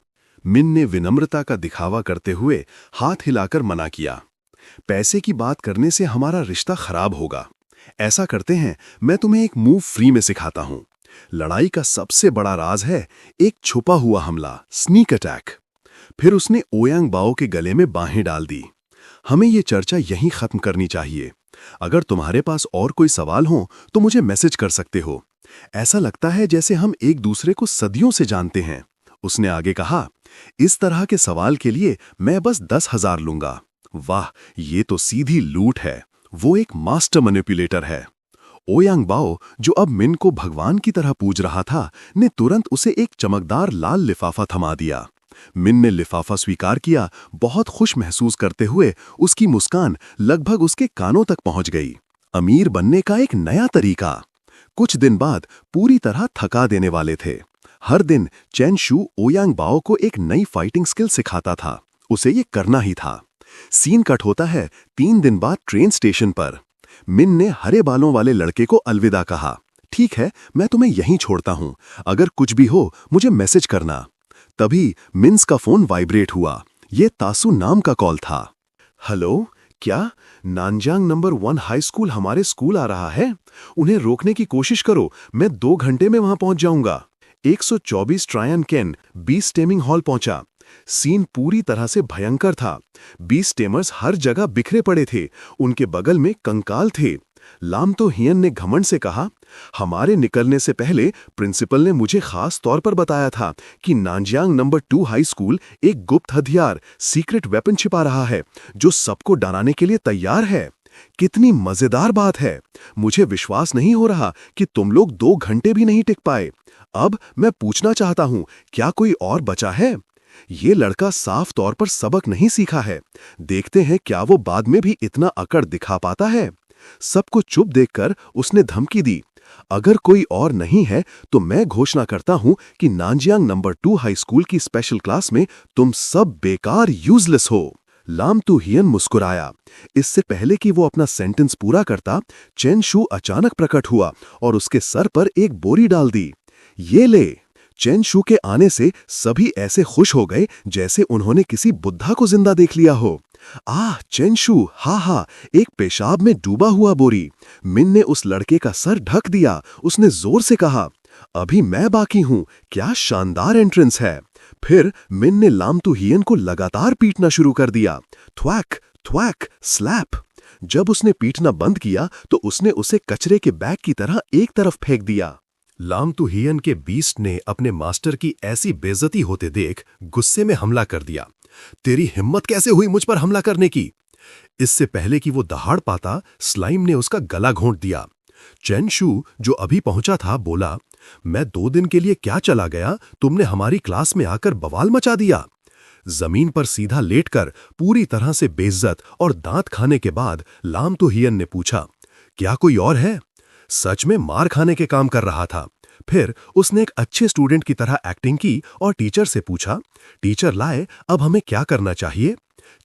मिन ने विनम्रता का दिखावा करते हुए हाथ हिलाकर मना किया। पैसे की बात करने से हमारा रिश्ता खराब होगा। ऐसा करते हैं, मैं तुम्हें एक मूव फ्री में सिखाता हूं। लड़ाई का सबसे बड़ा राज है एक छुपा हुआ हमला, स्नीक अटैक। फिर उसने ओयांग बाओ के गले में बाहें डाल दी। हमें ये चर्चा यहीं खत्म करनी चाहिए। अगर तुम्हारे पास और कोई सवाल हो तो मुझे मैसेज कर सकते हो। ऐसा लगता है जैसे हम एक दूसरे को सदियों से जानते हैं। उसने आगे कहा, इस तरह के सवाल के लिए मैं बस 10,000 लूंगा। वाह, ये तो सीधी लूट है। वो एक मास्टर मैनिपुलेटर है। ओयांग बाओ, जो अब मिन को भगवान की तरह पूज रहा था, ने तुरंत उसे एक चमकदार लाल लिफाफा थमा दिया। मिन ने लिफाफा स्वीकार किया, बहुत खुश महसूस करते हुए। उसकी मुस्कान लगभग उसके कानों तक पहुंच गई। अमीर बनने का एक नया तरीका। कुछ दिन बाद पूरी तरह थका देने वाले थे। हर दिन चेनशू ओयांग बाओ को एक नई फाइटिंग स्किल सिखाता था। उसे ये करना ही था। सीन कट होता है 3 दिन बाद ट्रेन स्टेशन पर। मिन ने हरे बालों वाले लड़के को अलविदा कहा। ठीक है, मैं तुम्हें यहीं छोड़ता हूं, अगर कुछ भी हो मुझे मैसेज करना। तभी मिन्स का फोन वाइब्रेट हुआ। ये तासु नाम का कॉल था। हेलो, क्या नानजांग नंबर 1 हाई स्कूल हमारे स्कूल आ रहा है? उन्हें रोकने की कोशिश करो, मैं 2 घंटे में वहां पहुंच जाऊंगा। 124 ट्रायन केन 20 टेमिंग हॉल पहुंचा। सीन पूरी तरह से भयंकर था। 20 टेमर्स हर जगह बिखरे पड़े थे। उनके बगल में कंकाल थे। लाम तो हियन ने घमंड से कहा, हमारे निकलने से पहले प्रिंसिपल ने मुझे खास तौर पर बताया था कि नानजियांग नंबर 2 हाई स्कूल एक गुप्त हथियार, सीक्रेट वेपन छिपा रहा है जो सबको डराने के लिए तैयार है। कितनी मजेदार बात है। मुझे विश्वास नहीं हो रहा कि तुम लोग 2 घंटे भी नहीं टिक पाए। अब मैं पूछना चाहता हूं, क्या कोई और बचा है? ये लड़का साफ तौर पर सबक नहीं सीखा है। देखते हैं क्या वो बाद में भी इतना अकड़ दिखा पाता है। सबको चुप देखकर उसने धमकी दी, अगर कोई और नहीं है तो मैं घोषणा करता हूं कि नानजियांग नंबर 2 हाई स्कूल की स्पेशल क्लास में तुम सब बेकार यूजलेस हो। लाम तू हियन मुस्कुराया। इससे पहले कि वो अपना सेंटेंस पूरा करता, चेन शू अचानक प्रकट हुआ और उसके सर पर एक बोरी डाल दी। ये ले। चेन शू के आने से सभी ऐसे खुश हो गए जैसे उन्होंने किसी बुद्धा को जिंदा देख लिया हो। आह चेन शू, हा हा, एक पेशाब में डूबा हुआ बोरी। मिन ने उस लड़के का सर ढक दिया। उसने जोर से कहा, अभी मैं बाकी हूं, क्या शानदार एंट्रेंस है। फिर मिन ने लाम तू हियन को लगातार पीटना शुरू कर दिया। थ्वैक थ्वैक स्लैप। जब उसने पीटना बंद किया तो उसने उसे कचरे के बैग की तरह एक तरफ फेंक दिया। लाम तू हियन के बीस्ट ने अपने मास्टर की ऐसी बेइज्जती होते देख गुस्से में हमला कर दिया। तेरी हिम्मत कैसे हुई मुझ पर हमला करने की? इससे पहले कि वो दहाड़ पाता, स्लाइम ने उसका गला घोंट दिया। चेन शू, जो अभी पहुंचा था, बोला, मैं 2 दिन के लिए क्या चला गया, तुमने हमारी क्लास में आकर बवाल मचा दिया। जमीन पर सीधा लेटकर पूरी तरह से बेइज्जत और दांत खाने के बाद लाम तू हियन ने पूछा, क्या कोई और है? सच में मार खाने के काम कर रहा था। फिर उसने एक अच्छे स्टूडेंट की तरह एक्टिंग की और टीचर से पूछा, टीचर लाए, अब हमें क्या करना चाहिए?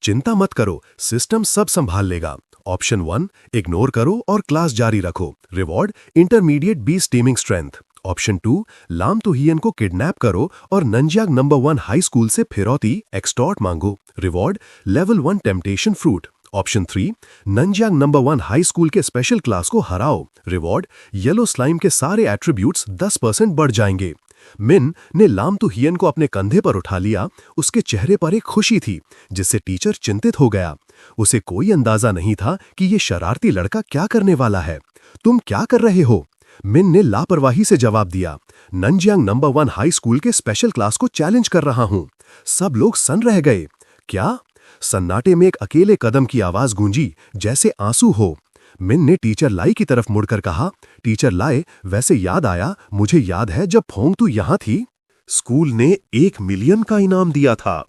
चिंता मत करो, सिस्टम सब संभाल लेगा। ऑप्शन 1, इग्नोर करो और क्लास जारी रखो। Reward, intermediate B steaming strength. Option 2, लाम तू हियन को किडनैप करो और नंजियांग नंबर 1 हाई स्कूल से फिरौती एक्सटॉर्ट मांगो। Reward, level 1 temptation fruit. Option 3, Nanjiang number 1 high school के स्पेशल क्लास को हराओ। रिवॉर्ड, येलो स्लाइम के सारे एट्रीब्यूट्स 10% बढ़ जाएंगे। मिन ने लाम तू हियन को अपने कंधे पर उठा लिया। उसके चेहरे पर एक खुशी थी जिससे टीचर चिंतित हो गया। उसे कोई अंदाजा नहीं था कि ये शरारती लड़का क्या करने वाला है। तुम क्या कर रहे हो? मिन ने लापरवाही से जवाब दिया, नंजियांग नंबर 1 हाई स्कूल के स्पेशल क्लास को चैलेंज कर रहा हूं। सब लोग सन रह गए। क्या? सन्नाटे में एक अकेले कदम की आवाज गूंजी जैसे आंसू हो। मिन ने टीचर लाई की तरफ मुड़कर कहा, टीचर लाए, वैसे याद आया, मुझे याद है जब फोंग तू यहां थी, स्कूल ने 1 मिलियन का इनाम दिया था।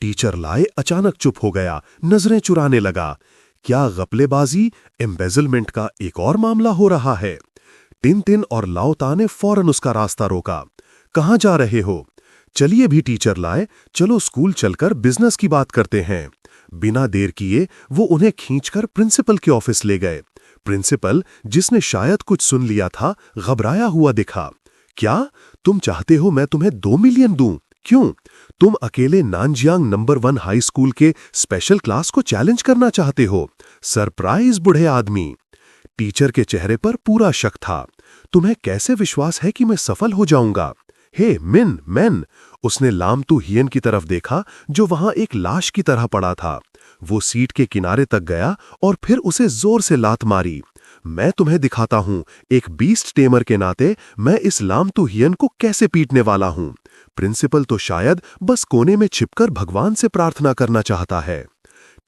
टीचर लाए अचानक चुप हो गया, नजरें चुराने लगा। क्या गपलेबाजी, एम्बेजलमेंट का एक और मामला हो रहा है? टिन और लाओता ने फौरन उसका रास्ता रोका। कहां जा रहे हो? चलिए भी टीचर लाए, चलो स्कूल चलकर बिजनेस की बात करते हैं। बिना देर किए वो उन्हें खींचकर प्रिंसिपल के ऑफिस ले गए। प्रिंसिपल, जिसने शायद कुछ सुन लिया था, घबराया हुआ दिखा। क्या तुम चाहते हो मैं तुम्हें 2 मिलियन दूं? क्यों? तुम अकेले नानजियांग नंबर 1 हाई स्कूल के स्पेशल क्लास को चैलेंज करना चाहते हो? सरप्राइज बूढ़े आदमी। टीचर के चेहरे पर पूरा शक था। तुम्हें कैसे विश्वास है कि मैं सफल हो जाऊंगा? हे मिन, मैन। उसने लाम तू हियन की तरफ देखा जो वहां एक लाश की तरह पड़ा था। वो सीट के किनारे तक गया और फिर उसे जोर से लात मारी। मैं तुम्हें दिखाता हूं, एक बीस्ट टेमर के नाते मैं इस लाम तू हियन को कैसे पीटने वाला हूं। प्रिंसिपल तो शायद बस कोने में छिपकर भगवान से प्रार्थना करना चाहता है।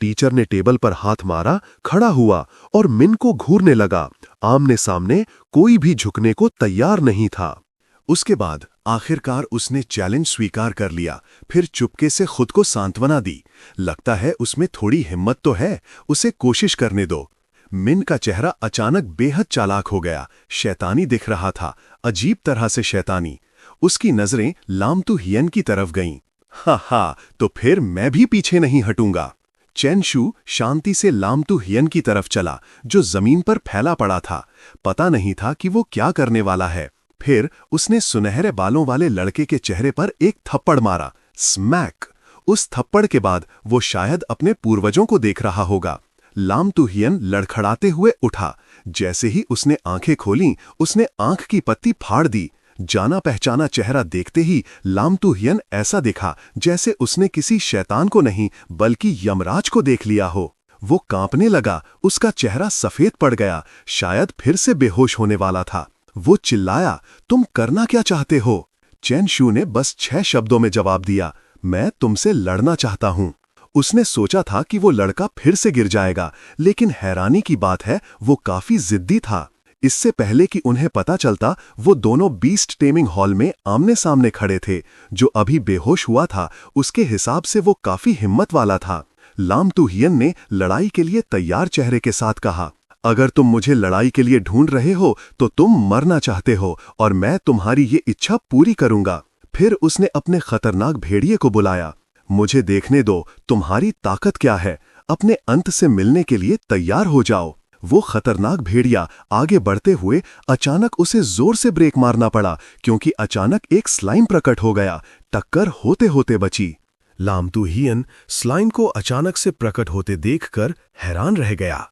टीचर ने टेबल पर हाथ मारा, खड़ा हुआ और मिन को घूरने लगा। आमने सामने कोई भी झुकने को तैयार नहीं था। उसके बाद आखिरकार उसने चैलेंज स्वीकार कर लिया, फिर चुपके से खुद को सांत्वना दी। लगता है उसमें थोड़ी हिम्मत तो है, उसे कोशिश करने दो। मिन का चेहरा अचानक बेहद चालाक हो गया, शैतानी दिख रहा था, अजीब तरह से शैतानी। उसकी नजरें लाम तू हियन की तरफ गईं। हा, तो फिर मैं भी पीछे नहीं हटूंगा। चेन शू शांति से लाम तू हियन की तरफ चला, जो जमीन पर फैला पड़ा था। पता नहीं था कि वो क्या करने वाला है। फिर उसने सुनहरे बालों वाले लड़के के चेहरे पर एक थप्पड़ मारा, स्मैक। उस थप्पड़ के बाद वो शायद अपने पूर्वजों को देख रहा होगा। लाम तू हियन लड़खड़ाते हुए उठा। जैसे ही उसने आंखें खोलीं, उसने आंख की पत्ती फाड़ दी। जाना पहचाना चेहरा देखते ही लाम तू हियन ऐसा दिखा जैसे उसने किसी शैतान को नहीं बल्कि यमराज को देख लिया हो। वो कांपने लगा, उसका चेहरा सफेद पड़ गया, शायद फिर से बेहोश होने वाला था। वो चिल्लाया, तुम करना क्या चाहते हो? चेन शू ने बस 6 शब्दों में जवाब दिया, मैं तुमसे लड़ना चाहता हूं। उसने सोचा था कि वो लड़का फिर से गिर जाएगा, लेकिन हैरानी की बात है वो काफी जिद्दी था। इससे पहले कि उन्हें पता चलता, वो दोनों बीस्ट टेमिंग हॉल में आमने सामने खड़े थे। जो अभी बेहोश हुआ था, उसके हिसाब से वो काफी हिम्मत वाला था। लाम तू हियन ने लड़ाई के लिए तैयार चेहरे के साथ कहा, अगर तुम मुझे लड़ाई के लिए ढूंढ रहे हो तो तुम मरना चाहते हो और मैं तुम्हारी ये इच्छा पूरी करूंगा। फिर उसने अपने खतरनाक भेड़िए को बुलाया। मुझे देखने दो तुम्हारी ताकत क्या है। अपने अंत से मिलने के लिए तैयार हो जाओ। वो खतरनाक भेड़िया आगे बढ़ते हुए अचानक उसे जोर से ब्रेक मारना पड़ा, क्योंकि अचानक एक स्लाइम प्रकट हो गया। टक्कर होते होते बची। लाम तू हियन स्लाइम को अचानक से प्रकट होते देखकर हैरान रह गया।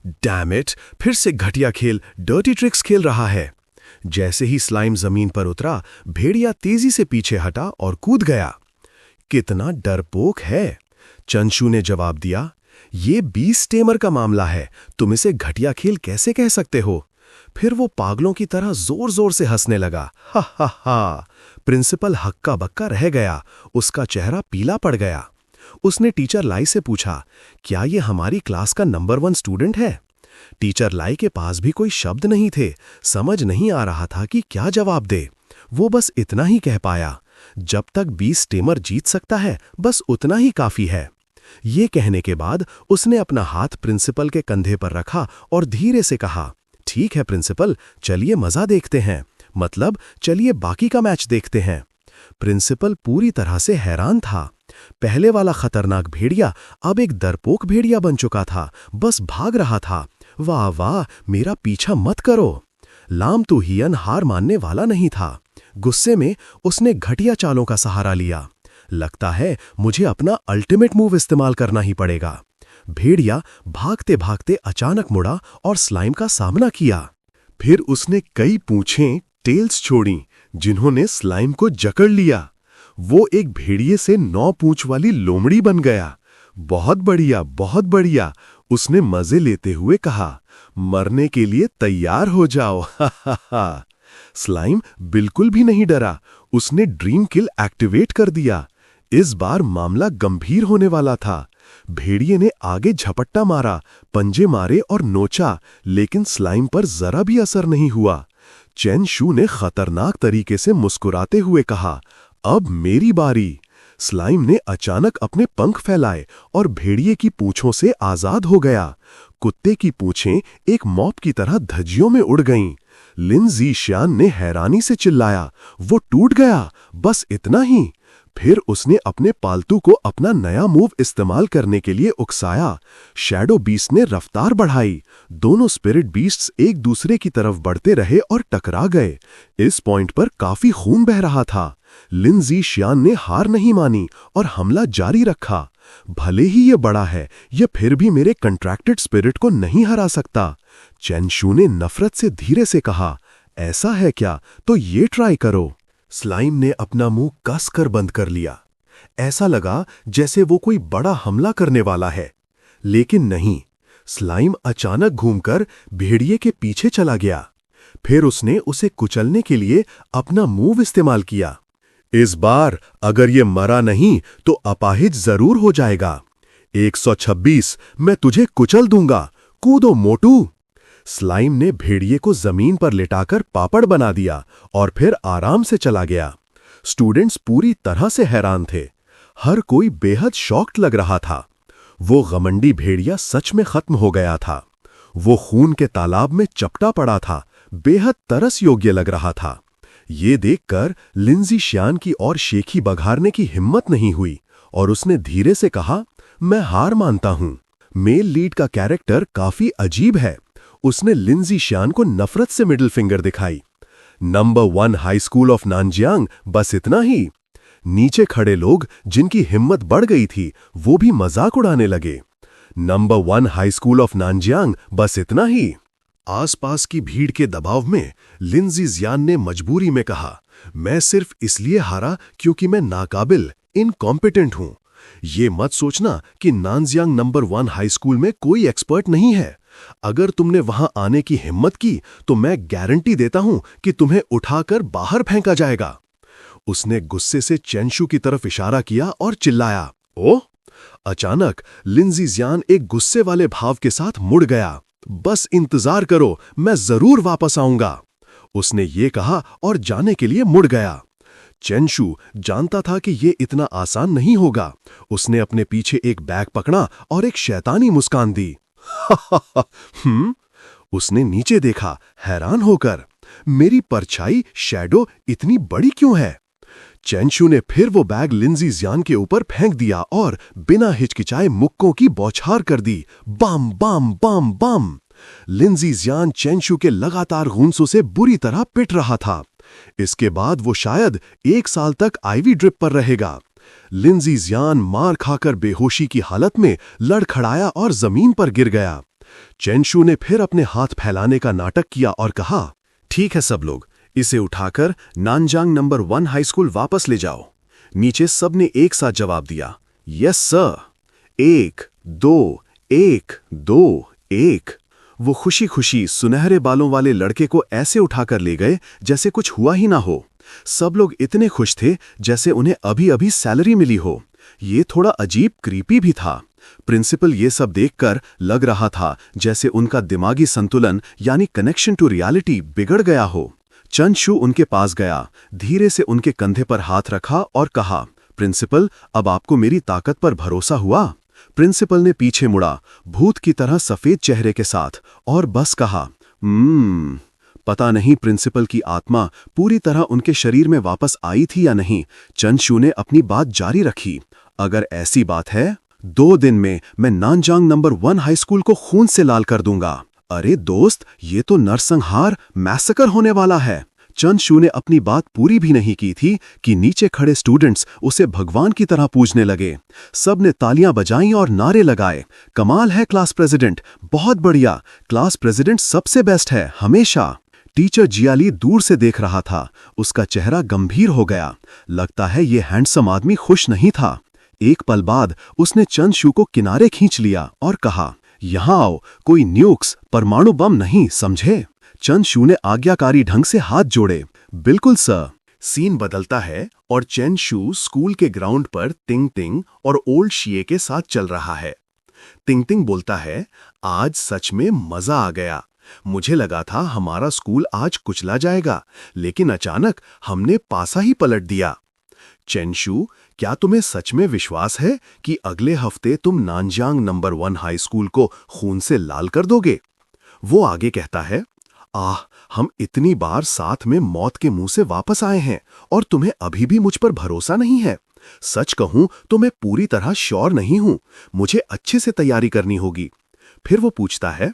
डैम इट, फिर से घटिया खेल, डर्टी ट्रिक्स खेल रहा है। जैसे ही स्लाइम जमीन पर उतरा, भेड़िया तेजी से पीछे हटा और कूद गया। कितना डरपोक है, चंशू ने जवाब दिया। ये बीस टेमर का मामला है, तुम इसे घटिया खेल कैसे कह सकते हो? फिर वो पागलों की तरह जोर जोर से हंसने लगा। हा हा हा। प्रिंसिपल हक्का बक्का रह गया, उसका चेहरा पीला पड़ गया। उसने टीचर लाई से पूछा, क्या ये हमारी क्लास का नंबर 1 स्टूडेंट है? टीचर लाई के पास भी कोई शब्द नहीं थे, समझ नहीं आ रहा था कि क्या जवाब दे। वो बस इतना ही कह पाया, जब तक 20 टेमर जीत सकता है, बस उतना ही काफी है। ये कहने के बाद उसने अपना हाथ प्रिंसिपल के कंधे पर रखा और धीरे से कहा, ठीक है प्रिंसिपल, चलिए मजा देखते हैं, मतलब चलिए बाकी का मैच देखते हैं। प्रिंसिपल पूरी तरह से हैरान था। पहले वाला खतरनाक भेड़िया अब एक डरपोक भेड़िया बन चुका था, बस भाग रहा था। वाह वाह, मेरा पीछा मत करो। लाम तू हियन हार मानने वाला नहीं था। गुस्से में उसने घटिया चालों का सहारा लिया। लगता है मुझे अपना अल्टीमेट मूव इस्तेमाल करना ही पड़ेगा। भेड़िया भागते भागते अचानक मुड़ा और स्लाइम का सामना किया। फिर उसने कई पूंछें, टेल्स छोड़ी, जिन्होंने स्लाइम को जकड़ लिया। वो एक भेड़िए से 9 पूंछ वाली लोमड़ी बन गया। बहुत बढ़िया, बहुत बढ़िया, उसने मजे लेते हुए कहा। मरने के लिए तैयार हो जाओ। हा हा हा। स्लाइम बिल्कुल भी नहीं डरा। उसने ड्रीम किल एक्टिवेट कर दिया। इस बार मामला गंभीर होने वाला था। भेड़िए ने आगे झपट्टा मारा, पंजे मारे और नोचा, लेकिन स्लाइम पर जरा भी असर नहीं हुआ। चेन शू ने खतरनाक तरीके से मुस्कुराते हुए कहा, अब मेरी बारी। स्लाइम ने अचानक अपने पंख फैलाए और भेड़िए की पूंछों से आजाद हो गया। कुत्ते की पूंछें एक मॉप की तरह धज्जियों में उड़ गईं। लिन ज़ीशियान ने हैरानी से चिल्लाया, वो टूट गया, बस इतना ही। फिर उसने अपने पालतू को अपना नया मूव इस्तेमाल करने के लिए उकसाया। शैडो बीस्ट ने रफ्तार बढ़ाई। दोनों स्पिरिट बीस्ट्स एक दूसरे की तरफ बढ़ते रहे और टकरा गए। इस पॉइंट पर काफी खून बह रहा था। लिन ज़ीशियान ने हार नहीं मानी और हमला जारी रखा। भले ही ये बड़ा है, ये फिर भी मेरे कंट्रैक्टेड स्पिरिट को नहीं हरा सकता। चेन शू ने नफरत से धीरे से कहा, ऐसा है क्या? तो ये ट्राई करो। स्लाइम ने अपना मुंह कसकर बंद कर लिया। ऐसा लगा जैसे वो कोई बड़ा हमला करने वाला है, लेकिन नहीं। स्लाइम अचानक घूमकर भेड़िए के पीछे चला गया। फिर उसने उसे कुचलने के लिए अपना मूव इस्तेमाल किया। इस बार अगर ये मरा नहीं तो अपाहिज जरूर हो जाएगा। 126, मैं तुझे कुचल दूंगा, कूदो मोटू। स्लाइम ने भेड़िए को जमीन पर लिटाकर पापड़ बना दिया और फिर आराम से चला गया। स्टूडेंट्स पूरी तरह से हैरान थे। हर कोई बेहद शॉक्ड लग रहा था। वो घमंडी भेड़िया सच में खत्म हो गया था। वो खून के तालाब में चपटा पड़ा था, बेहद तरस योग्य लग रहा था। ये देखकर लिन ज़ीशियान की और शेखी बघारने की हिम्मत नहीं हुई और उसने धीरे से कहा, मैं हार मानता हूं। मेल लीड का कैरेक्टर काफी अजीब है। उसने लिन ज़ीशियान को नफरत से मिडिल फिंगर दिखाई। नंबर 1 हाई स्कूल ऑफ नानजियांग, बस इतना ही। नीचे खड़े लोग जिनकी हिम्मत बढ़ गई थी, वो भी मजाक उड़ाने लगे। नंबर 1 हाई स्कूल ऑफ नानजियांग, बस इतना ही। आसपास की भीड़ के दबाव में लिन ज़ीशियान ने मजबूरी में कहा, मैं सिर्फ इसलिए हारा क्योंकि मैं नाकाबिल, इनकॉम्पिटेंट हूं। ये मत सोचना कि नानजियांग नंबर 1 हाई स्कूल में कोई एक्सपर्ट नहीं है। अगर तुमने वहां आने की हिम्मत की तो मैं गारंटी देता हूं कि तुम्हें उठाकर बाहर फेंका जाएगा। उसने गुस्से से चेनशू की तरफ इशारा किया और चिल्लाया, ओह! अचानक लिन ज़ीशियान एक गुस्से वाले भाव के साथ मुड़ गया। बस इंतजार करो, मैं जरूर वापस आऊंगा। उसने ये कहा और जाने के लिए मुड़ गया। चेनशू जानता था कि यह इतना आसान नहीं होगा। उसने अपने पीछे एक बैग पकड़ा और एक शैतानी मुस्कान दी। उसने नीचे देखा, हैरान होकर। मेरी परछाई शैडो इतनी बड़ी क्यों है? चेंशू ने फिर वो बैग लिंजी जियान के ऊपर फेंक दिया और बिना हिचकिचाए मुक्कों की बौछार कर दी। बम बम बम बम। लिंजी जियान चेंशू के लगातार गूंसों से बुरी तरह पिट रहा था। इसके बाद वो शायद 1 साल तक आईवी ड्रिप पर रहेगा। लिंजी जियान मार खाकर बेहोशी की हालत में लड़खड़ाया और जमीन पर गिर गया। चेंशू ने फिर अपने हाथ फैलाने का नाटक किया और कहा, ठीक है सब लोग, इसे उठाकर नानजांग नंबर 1 हाई स्कूल वापस ले जाओ। नीचे सबने एक साथ जवाब दिया, यस सर। 1 2 1 2 1। वो खुशी खुशी सुनहरे बालों वाले लड़के को ऐसे उठाकर ले गए जैसे कुछ हुआ ही ना हो। सब लोग इतने खुश थे जैसे उन्हें अभी अभी सैलरी मिली हो। ये थोड़ा अजीब क्रीपी भी था। प्रिंसिपल ये सब देखकर लग रहा था जैसे उनका दिमागी संतुलन यानी कनेक्शन टू रियलिटी बिगड़ गया हो। चेंशू उनके पास गया, धीरे से उनके कंधे पर हाथ रखा और कहा, प्रिंसिपल, अब आपको मेरी ताकत पर भरोसा हुआ? प्रिंसिपल ने पीछे मुड़ा, भूत की तरह सफेद चेहरे के साथ, और बस कहा, पता नहीं प्रिंसिपल की आत्मा पूरी तरह उनके शरीर में वापस आई थी या नहीं। चेंशू ने अपनी बात जारी रखी, अगर ऐसी बात है 2 दिन में मैं नानजांग नंबर 1 हाई स्कूल को खून से लाल कर दूंगा। अरे दोस्त, ये तो नरसंहार मैसेकर होने वाला है। चेंशू ने अपनी बात पूरी भी नहीं की थी कि नीचे खड़े स्टूडेंट्स उसे भगवान की तरह पूजने लगे। सब ने तालियां बजाईं और नारे लगाए, कमाल है क्लास प्रेसिडेंट, बहुत बढ़िया, क्लास प्रेसिडेंट सबसे बेस्ट है हमेशा। टीचर जियाली दूर से देख रहा था, उसका चेहरा गंभीर हो गया। लगता है ये हैंडसम आदमी खुश नहीं था। एक पल बाद उसने चेंशू को किनारे खींच लिया और कहा, यहां आओ, कोई न्यूक्स परमाणु बम नहीं, समझे? चेंशू ने आज्ञाकारी ढंग से हाथ जोड़े, बिल्कुल सर। सीन बदलता है और चेंशू स्कूल के ग्राउंड पर तिंग तिंग और ओल्ड शिए के साथ चल रहा है। तिंग तिंग बोलता है, आज सच में मजा आ गया। मुझे लगा था हमारा स्कूल आज कुचला जाएगा, लेकिन अचानक हमने पासा ही पलट दिया। चेंशू, क्या तुम्हें सच में विश्वास है कि अगले हफ्ते तुम नानजांग नंबर 1 हाई स्कूल को खून से लाल कर दोगे? वो आगे कहता है, हम इतनी बार साथ में मौत के मुंह से वापस आए हैं और तुम्हें अभी भी मुझ पर भरोसा नहीं है। सच कहूं तो मैं पूरी तरह श्योर नहीं हूं, मुझे अच्छे से तैयारी करनी होगी। फिर वो पूछता है,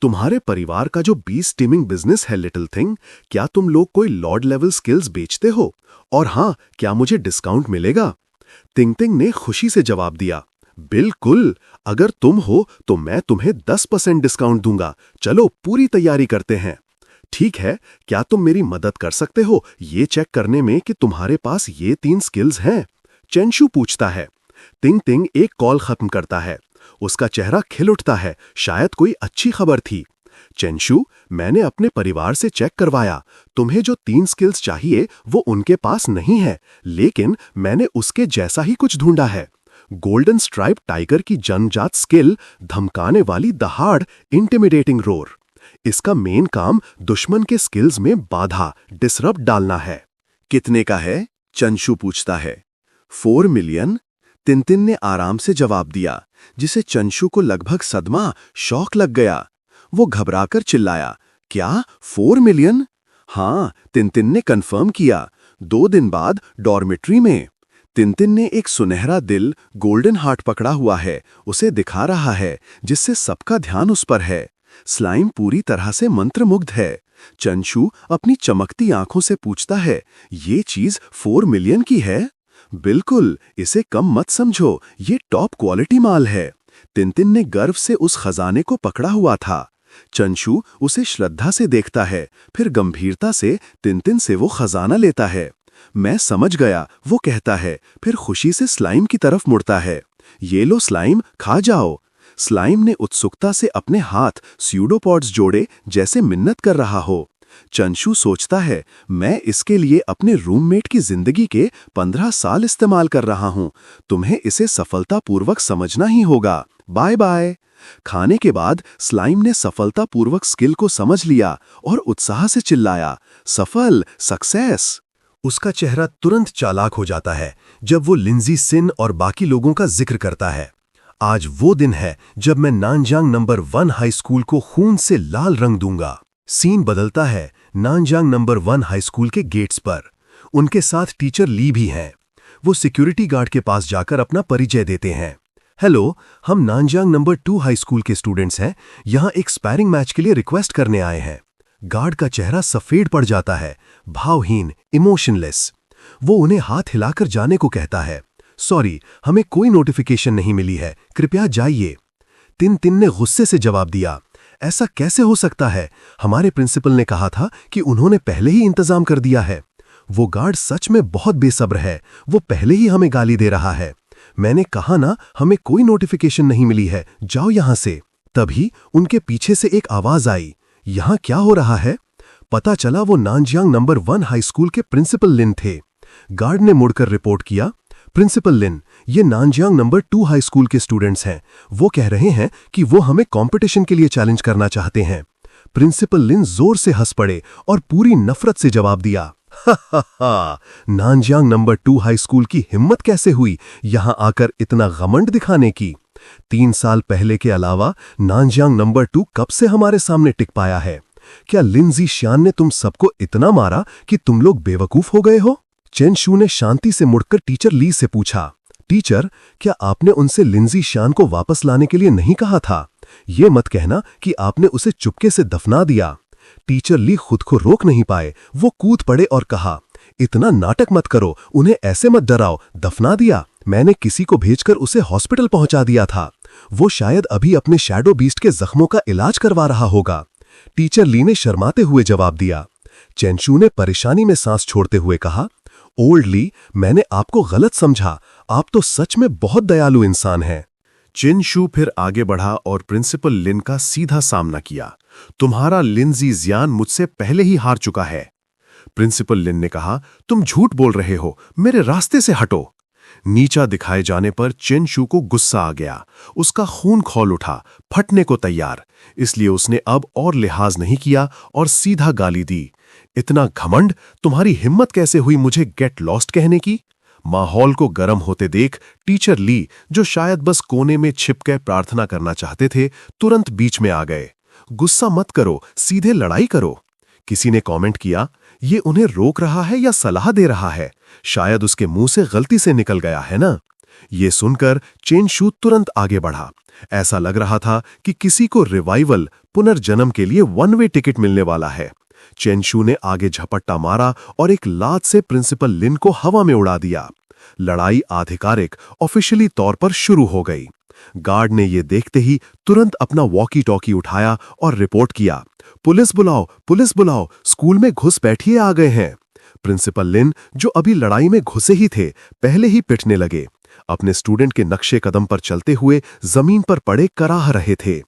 तुम्हारे परिवार का जो बी स्टीमिंग बिजनेस है लिटिल थिंग, क्या तुम लोग कोई लॉर्ड लेवल स्किल्स बेचते हो? और हाँ, क्या मुझे डिस्काउंट मिलेगा? तिंग तिंग ने खुशी से जवाब दिया, बिल्कुल, अगर तुम हो तो मैं तुम्हें 10% डिस्काउंट दूंगा। चलो पूरी तैयारी करते हैं। ठीक है, क्या तुम मेरी मदद कर सकते हो ये चेक करने में कि तुम्हारे पास ये 3 स्किल्स हैं? चेंशू पूछता है। तिंग तिंग एक कॉल खत्म करता है, उसका चेहरा खिल उठता है, शायद कोई अच्छी खबर थी। चेंशू, मैंने अपने परिवार से चेक करवाया, तुम्हें जो 3 स्किल्स चाहिए वो उनके पास नहीं है, लेकिन मैंने उसके जैसा ही कुछ ढूंढा है। गोल्डन स्ट्राइप टाइगर की जन्मजात स्किल, धमकाने वाली दहाड़, इंटिमिडेटिंग रोर। इसका मेन काम दुश्मन के स्किल्स में बाधा, डिसरप्ट डालना है। कितने का है? चेंशू पूछता है। 4 मिलियन, तिनतिन ने आराम से जवाब दिया, जिसे चेंशू को लगभग सदमा, शौक लग गया। वो घबराकर चिल्लाया, क्या 4 मिलियन? हाँ, तिनतिन ने कंफर्म किया। 2 दिन बाद डॉर्मिट्री में। तिनतिन ने एक सुनहरा दिल, गोल्डन हार्ट पकड़ा हुआ है, उसे दिखा रहा है, जिससे सबका ध्यान उस पर है। स्लाइम पूरी तरह से मंत्रमुग्ध है। चेंशू अपनी चमकती आंखों से पूछता है, ये चीज 4 मिलियन की है? बिल्कुल, इसे कम मत समझो, ये टॉप क्वालिटी माल है। तिनतिन ने गर्व से उस खजाने को पकड़ा हुआ था। चेंशू उसे श्रद्धा से देखता है, फिर गंभीरता से तिनतिन से वो खजाना लेता है। मैं समझ गया, वो कहता है, फिर खुशी से स्लाइम की तरफ मुड़ता है। ये लो स्लाइम, खा जाओ। स्लाइम ने उत्सुकता से अपने हाथ स्यूडोपॉड्स जोड़े, जैसे मिन्नत कर रहा हो। चेंशू सोचता है, मैं इसके लिए अपने रूममेट की जिंदगी के 15 साल इस्तेमाल कर रहा हूं, तुम्हें इसे सफलतापूर्वक समझना ही होगा। Bye bye. खाने के बाद स्लाइम ने सफलतापूर्वक स्किल को समझ लिया और उत्साह से चिल्लाया, सफल, सक्सेस। उसका चेहरा तुरंत चालाक हो जाता है जब वो लिंजी सिन और बाकी लोगों का जिक्र करता है। आज वो दिन है जब मैं नानजांग नंबर 1 हाई स्कूल को खून से लाल रंग दूंगा। सीन बदलता है नानजांग नंबर 1 हाई स्कूल के गेट्स पर। उनके साथ टीचर ली भी हैं। वो सिक्योरिटी गार्ड के पास जाकर अपना परिचय देते हैं। हेलो, हम नानजियांग नंबर 2 हाई स्कूल के स्टूडेंट्स हैं, यहाँ एक स्पैरिंग मैच के लिए रिक्वेस्ट करने आए हैं। गार्ड का चेहरा सफेद पड़ जाता है, भावहीन, इमोशनलेस। वो उन्हें हाथ हिलाकर जाने को कहता है। सॉरी, हमें कोई नोटिफिकेशन नहीं मिली है, कृपया जाइए। तिन ने गुस्से से जवाब दिया, ऐसा कैसे हो सकता है? हमारे प्रिंसिपल ने कहा था कि उन्होंने पहले ही इंतजाम कर दिया है। वो गार्ड सच में बहुत बेसब्र है, वो पहले ही हमें गाली दे रहा है। मैंने कहा ना, हमें कोई नोटिफिकेशन नहीं मिली है, जाओ यहां से। तभी उनके पीछे से एक आवाज आई, यहां क्या हो रहा है? पता चला वो नानजियांग नंबर 1 हाई स्कूल के प्रिंसिपल लिन थे। गार्ड ने मुड़कर रिपोर्ट किया, प्रिंसिपल लिन, ये नानजियांग नंबर 2 हाई स्कूल के स्टूडेंट्स हैं। वो कह रहे हैं कि वो हमें कंपटीशन के लिए चैलेंज करना चाहते हैं। प्रिंसिपल लिन जोर से हंस पड़े और पूरी नफरत से जवाब दिया, हा, नानजियांग नंबर 2 हाई स्कूल की हिम्मत कैसे हुई यहां आकर इतना घमंड दिखाने की? 3 साल पहले के अलावा नानजियांग नंबर 2 कब से हमारे सामने टिक पाया है? क्या लिन ज़िशियान ने तुम सबको इतना मारा कि तुम लोग बेवकूफ हो गए हो? चेन शू ने शांति से मुड़कर टीचर ली से पूछा, टीचर, क्या आपने उनसे लिन ज़िशियान को वापस लाने के लिए नहीं कहा था? ये मत कहना कि आपने उसे चुपके से दफना दिया। टीचर ली खुद को रोक नहीं पाए, वो कूद पड़े और कहा, इतना नाटक मत करो, उन्हें ऐसे मत डराओ, दफना दिया? मैंने किसी को भेजकर उसे हॉस्पिटल पहुंचा दिया था। वो शायद अभी अपने शैडो बीस्ट के जख्मों का इलाज करवा रहा होगा। टीचर ली ने शर्माते हुए जवाब दिया। चेनशू ने परेशानी में सांस छोड़ते हुए कहा, ओल्ड ली, मैंने आपको गलत समझा, आप तो सच में बहुत दयालु इंसान हैं। चेनशू फिर आगे बढ़ा और प्रिंसिपल लिन का सीधा सामना किया। तुम्हारा लिन ज़िशियान मुझसे पहले ही हार चुका है। प्रिंसिपल लिन ने कहा, तुम झूठ बोल रहे हो, मेरे रास्ते से हटो। नीचा दिखाए जाने पर चेनशू को गुस्सा आ गया। उसका खून खौल उठा, फटने को तैयार। इसलिए उसने अब और लिहाज नहीं किया और सीधा गाली दी, इतना घमंड, तुम्हारी हिम्मत कैसे हुई मुझे गेट लॉस्ट कहने की? माहौल को गर्म होते देख टीचर ली, जो शायद बस कोने में छिपकर प्रार्थना करना चाहते थे, तुरंत बीच में आ गए। गुस्सा मत करो, सीधे लड़ाई करो। किसी ने कमेंट किया, ये उन्हें रोक रहा है या सलाह दे रहा है? शायद उसके मुंह से गलती से निकल गया है ना? ये सुनकर चेनशू तुरंत आगे बढ़ा। ऐसा लग रहा था कि किसी को रिवाइवल, पुनर्जन्म के लिए 1 वे टिकट मिलने वाला है। चेनशू ने आगे झपट्टा मारा और एक लात से प्रिंसिपल लिन को हवा में उड़ा दिया। लड़ाई आधिकारिक, ऑफिशियली तौर पर शुरू हो गई। गार्ड ने यह देखते ही तुरंत अपना वॉकी टॉकी उठाया और रिपोर्ट किया, पुलिस बुलाओ, स्कूल में घुसपैठिए आ गए हैं। प्रिंसिपल लिन, जो अभी लड़ाई में घुसे ही थे, पहले ही पिटने लगे। अपने स्टूडेंट के नक्शे कदम पर चलते हुए जमीन पर पड़े कराह रहे थे।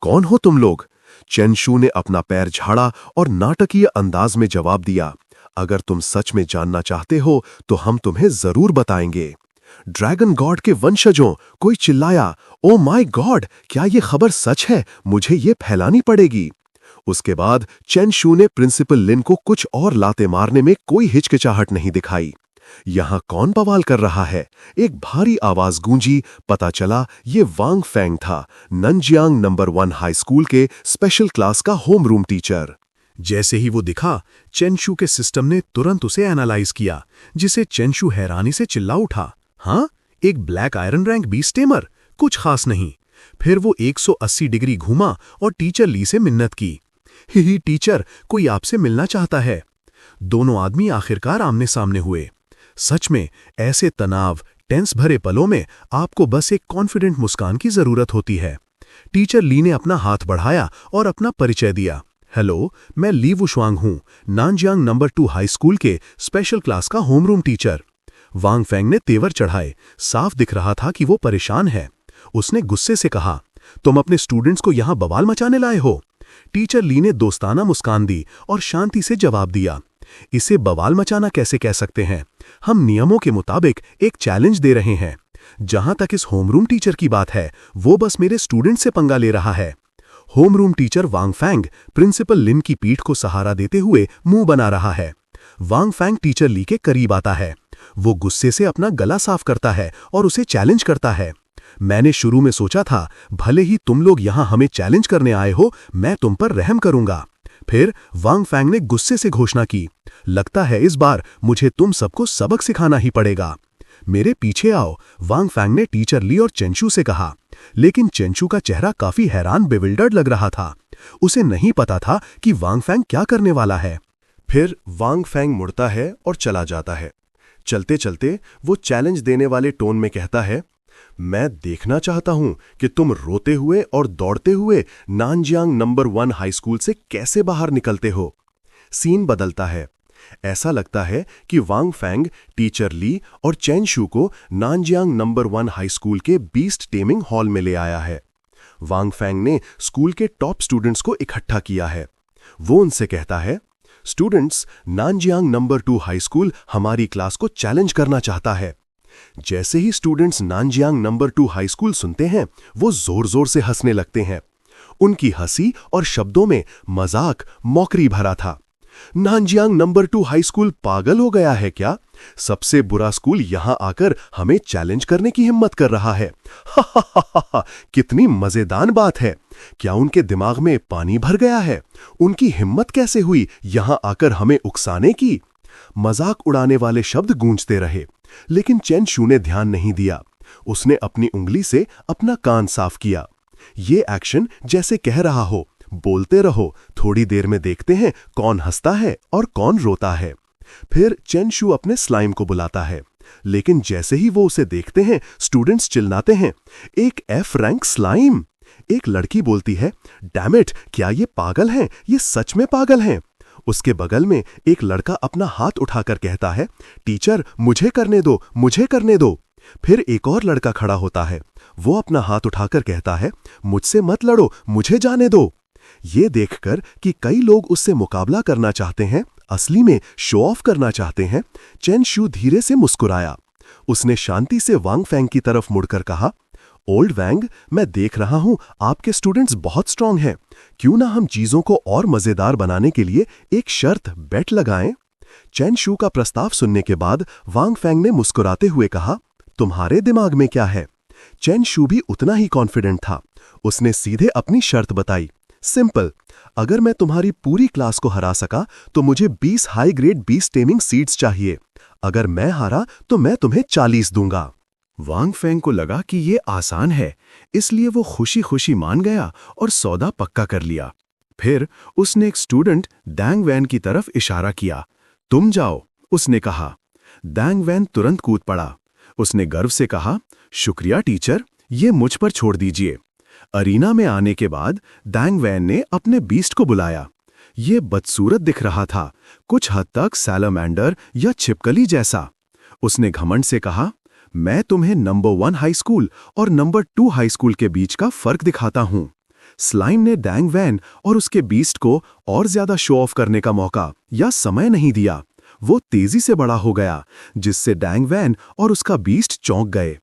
कौन हो तुम लोग? चेनशू ने अपना पैर झाड़ा और नाटकीय अंदाज में जवाब दिया, अगर तुम सच में जानना चाहते हो तो हम तुम्हें जरूर बताएंगे। ड्रैगन गॉड के वंशजों, कोई चिल्लाया, ओ माय गॉड, क्या ये खबर सच है? मुझे ये फैलानी पड़ेगी। उसके बाद चेनशू ने प्रिंसिपल लिन को कुछ और लाते मारने में कोई हिचकिचाहट नहीं दिखाई। यहां कौन बवाल कर रहा है? एक भारी आवाज गूंजी। पता चला ये वांग फेंग था, नानजियांग नंबर 1 हाई स्कूल के स्पेशल क्लास का होम रूम टीचर। जैसे ही वो दिखा, चेनशू के सिस्टम ने तुरंत उसे एनालाइज किया, जिसे चेनशू हैरानी से चिल्ला उठा, हाँ, एक black iron rank beast tamer, कुछ खास नहीं। फिर वो 180 डिग्री घूमा और टीचर ली से मिन्नत की, ही टीचर, कोई आपसे मिलना चाहता है। दोनों आदमी आखिरकार आमने सामने हुए। सच में ऐसे तनाव, टेंस भरे पलों में आपको बस एक कॉन्फिडेंट मुस्कान की जरूरत होती है। टीचर ली ने अपना हाथ बढ़ाया और अपना परिचय दिया, हेलो, मैं ली वुशवांग हूं, नानजियांग नंबर 2 हाई स्कूल के स्पेशल क्लास का होमरूम टीचर। वांग फेंग ने तेवर चढ़ाए, साफ दिख रहा था कि वो परेशान है। उसने गुस्से से कहा, तुम अपने स्टूडेंट्स को यहां बवाल मचाने लाए हो? टीचर ली ने दोस्ताना मुस्कान दी और शांति से जवाब दिया, इसे बवाल मचाना कैसे कह सकते हैं? हम नियमों के मुताबिक एक चैलेंज दे रहे हैं। जहां तक इस होमरूम टीचर की बात है, वो बस मेरे स्टूडेंट से पंगा ले रहा है। होमरूम टीचर वांग फेंग प्रिंसिपल लिन की पीठ को सहारा देते हुए मुंह बना रहा है। वांग फेंग टीचर ली के करीब आता है। वो गुस्से से अपना गला साफ करता है और उसे चैलेंज करता है, मैंने शुरू में सोचा था भले ही तुम लोग यहां हमें चैलेंज करने आए हो, मैं तुम पर रहम करूंगा। फिर वांग फैंग ने गुस्से से घोषणा की, लगता है इस बार मुझे तुम सबको सबक सिखाना ही पड़ेगा। मेरे पीछे आओ, वांग फैंग ने टीचर ली और चेंशू से कहा। लेकिन चेंशू का चेहरा काफी हैरान बेविल्डर्ड लग रहा था। उसे नहीं पता था कि वांग फैंग क्या करने वाला है। फिर वांग फैंग मुड़ता है और चला जाता है। चलते चलते वो चैलेंज देने वाले टोन में कहता है, मैं देखना चाहता हूं कि तुम रोते हुए और दौड़ते हुए नानजियांग नंबर 1 हाई स्कूल से कैसे बाहर निकलते हो। सीन बदलता है। ऐसा लगता है कि वांग फैंग टीचर ली और चेंशू को नानजियांग नंबर 1 हाई स्कूल के बीस्ट टेमिंग हॉल में ले आया है। वांग फैंग ने स्कूल के टॉप स्टूडेंट्स को इकट्ठा किया है। वो उनसे कहता है, स्टूडेंट्स, नानजियांग नंबर 2 हाई स्कूल हमारी क्लास को चैलेंज करना चाहता है। जैसे ही स्टूडेंट्स नानजियांग नंबर 2 हाई स्कूल सुनते हैं, वो जोर जोर से हंसने लगते हैं। उनकी हंसी और शब्दों में मजाक, मौकरी भरा था। नानजियांग नंबर 2 हाई स्कूल पागल हो गया है क्या? सबसे बुरा स्कूल यहां आकर हमें चैलेंज करने की हिम्मत कर रहा है। हा, कितनी मजेदार बात है। क्या उनके दिमाग में पानी भर गया है? उनकी हिम्मत कैसे हुई यहां आकर हमें उकसाने की? मजाक उड़ाने वाले शब्द गूंजते रहे, लेकिन चेंशू ने ध्यान नहीं दिया। उसने अपनी उंगली से अपना कान साफ किया। ये एक्शन जैसे कह रहा हो, बोलते रहो, थोड़ी देर में देखते हैं कौन हंसता है और कौन रोता है। फिर चेंशू अपने स्लाइम को बुलाता है, लेकिन जैसे ही वो उसे देखते हैं, स्टूडेंट्स चिल्लाते हैं, एक F रैंक स्लाइम। एक लड़की बोलती है, डैम इट, क्या ये पागल हैं? ये सच में पागल हैं। उसके बगल में एक लड़का अपना हाथ उठाकर कहता है, टीचर मुझे करने दो, मुझे करने दो। फिर एक और लड़का खड़ा होता है। वो अपना हाथ उठाकर कहता है, मुझसे मत लड़ो, मुझे जाने दो। ये देखकर कि कई लोग उससे मुकाबला करना चाहते हैं, असली में शो ऑफ करना चाहते हैं, चेंशू धीरे से मुस्कुराया। उसने शांति से वांग फैंग की तरफ मुड़कर कहा, ओल्ड वैंग, मैं देख रहा हूं आपके स्टूडेंट्स बहुत स्ट्रांग हैं। क्यों ना हम चीजों को और मजेदार बनाने के लिए एक शर्त बेट लगाएं? चेंशू का प्रस्ताव सुनने के बाद वांग फैंग ने मुस्कुराते हुए कहा, तुम्हारे दिमाग में क्या है? चेंशू भी उतना ही कॉन्फिडेंट था। उसने सीधे अपनी शर्त बताई, सिंपल, अगर मैं तुम्हारी पूरी क्लास को हरा सका तो मुझे 20 high grade beast taming seeds चाहिए। अगर मैं हारा तो मैं तुम्हें 40 दूंगा। वांग फैंग को लगा कि ये आसान है, इसलिए वो खुशी खुशी मान गया और सौदा पक्का कर लिया। फिर उसने एक स्टूडेंट डैंग वैन की तरफ इशारा किया। तुम जाओ, उसने कहा। डैंग वैन तुरंत कूद पड़ा। उसने गर्व से कहा, शुक्रिया टीचर, ये मुझ पर छोड़ दीजिए। अरीना में आने के बाद डैंग वैन ने अपने बीस्ट को बुलाया। ये बदसूरत दिख रहा था, कुछ हद तक सैलमेंडर या छिपकली जैसा। उसने घमंड से कहा, मैं तुम्हें नंबर 1 हाई स्कूल और नंबर 2 हाई स्कूल के बीच का फर्क दिखाता हूं। स्लाइम ने डैंग वैन और उसके बीस्ट को और ज्यादा शो ऑफ करने का मौका या समय नहीं दिया। वो तेजी से बड़ा हो गया, जिससे डैंग वैन और उसका बीस्ट चौंक गए।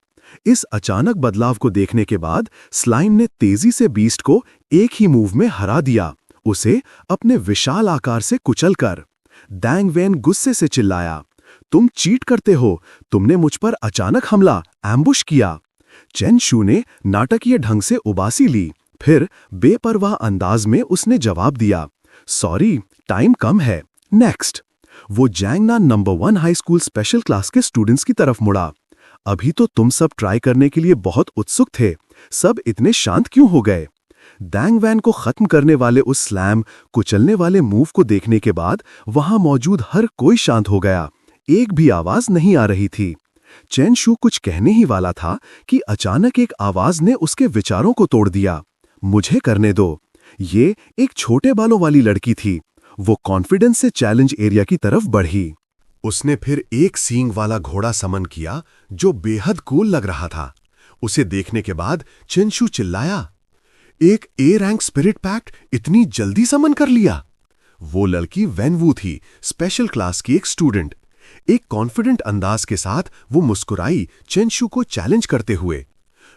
इस अचानक बदलाव को देखने के बाद स्लाइम ने तेजी से बीस्ट को एक ही मूव में हरा दिया, उसे अपने विशाल आकार से कुचलकर। डैंग वैन गुस्से से चिल्लाया, तुम चीट करते हो, तुमने मुझ पर अचानक हमला, एम्बुश किया। चेंशू ने नाटकीय ढंग से उबासी ली, फिर बेपरवाह अंदाज में उसने जवाब दिया, सॉरी, टाइम कम है, नेक्स्ट। वो जैंगनान number 1 high school special class के स्टूडेंट्स की तरफ मुड़ा। अभी तो तुम सब ट्राई करने के लिए बहुत उत्सुक थे, सब इतने शांत क्यों हो गए? डैंग वैन को खत्म करने वाले उस स्लैम, कुचलने वाले मूव को देखने के बाद वहां मौजूद हर कोई शांत हो गया। एक भी आवाज नहीं आ रही थी। चेंशू कुछ कहने ही वाला था कि अचानक एक आवाज ने उसके विचारों को तोड़ दिया। मुझे करने दो। ये एक छोटे बालों वाली लड़की थी। वो कॉन्फिडेंस से चैलेंज एरिया की तरफ बढ़ी। उसने फिर एक सींग वाला घोड़ा समन किया जो बेहद कूल लग रहा था। उसे देखने के बाद चेंशू चिल्लाया, एक ए रैंक स्पिरिट पैक्ट इतनी जल्दी समन कर लिया? वो लड़की वेनवू थी, स्पेशल क्लास की एक स्टूडेंट। एक कॉन्फिडेंट अंदाज के साथ वो मुस्कुराई चेंशू को चैलेंज करते हुए,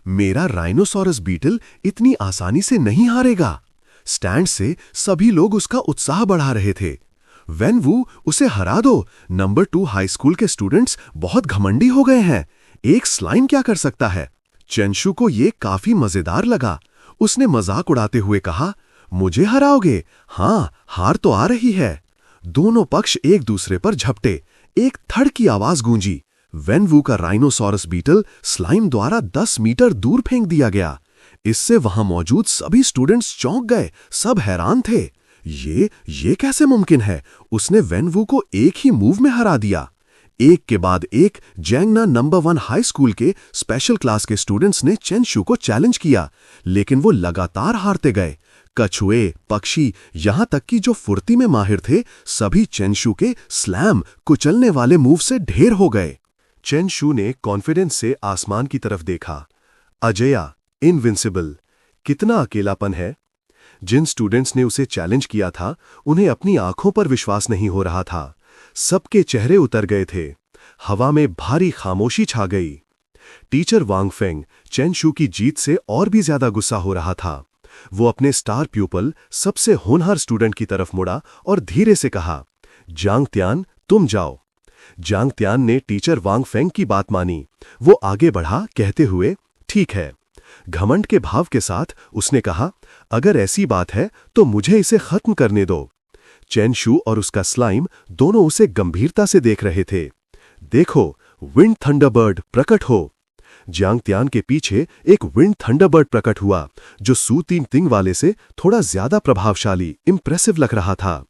मेरा राइनोसॉरस बीटल इतनी आसानी से नहीं हारेगा। स्टैंड से सभी लोग उसका उत्साह बढ़ा रहे थे। वेनवू, उसे हरा दो, नंबर 2 हाई स्कूल के स्टूडेंट्स बहुत घमंडी हो गए हैं, एक स्लाइम क्या कर सकता है? चेंशू को ये काफी मजेदार लगा। उसने मजाक उड़ाते हुए कहा, मुझे हराओगे? हाँ, हार तो आ रही है। दोनों पक्ष एक दूसरे पर झपटे। एक थड़ की आवाज गूंजी। वेनवू का राइनोसॉरस बीटल स्लाइम द्वारा 10 मीटर दूर फेंक दिया गया। इससे वहां मौजूद सभी स्टूडेंट्स चौंक गए। सब हैरान थे। ये कैसे मुमकिन है? उसने वेनवू को एक ही मूव में हरा दिया। एक के बाद एक जैंगना नंबर 1 हाई स्कूल के स्पेशल क्लास के स्टूडेंट्स ने चेन शू को चैलेंज किया, लेकिन वो लगातार हारते गए। कछुए, पक्षी, यहां तक कि जो फुर्ती में माहिर थे, सभी चेन शू के स्लैम कुचलने वाले मूव से ढेर हो गए। चेन शू ने कॉन्फिडेंस से आसमान की तरफ देखा। अजेया, इनविंसिबल, कितना अकेलापन है। जिन स्टूडेंट्स ने उसे चैलेंज किया था, उन्हें अपनी आंखों पर विश्वास नहीं हो रहा था। सबके चेहरे उतर गए थे। हवा में भारी खामोशी छा गई। टीचर वांग फेंग चेन शू की जीत से और भी ज्यादा गुस्सा हो रहा था। वो अपने स्टार प्यूपल, सबसे होनहार स्टूडेंट की तरफ मुड़ा और धीरे से कहा, जांग त्यान, तुम जाओ। जांग त्यान ने टीचर वांग फेंग की बात मानी। वो आगे बढ़ा, कहते हुए, ठीक है। घमंड के भाव के साथ उसने कहा, अगर ऐसी बात है तो मुझे इसे खत्म करने दो। चेन शू और उसका स्लाइम दोनों उसे गंभीरता से देख रहे थे। देखो, विंड थंडरबर्ड प्रकट हो। जियांग त्यान के पीछे एक विंड थंडरबर्ड प्रकट हुआ, जो सू तीन तिंग वाले से थोड़ा ज्यादा प्रभावशाली, इंप्रेसिव लग रहा था।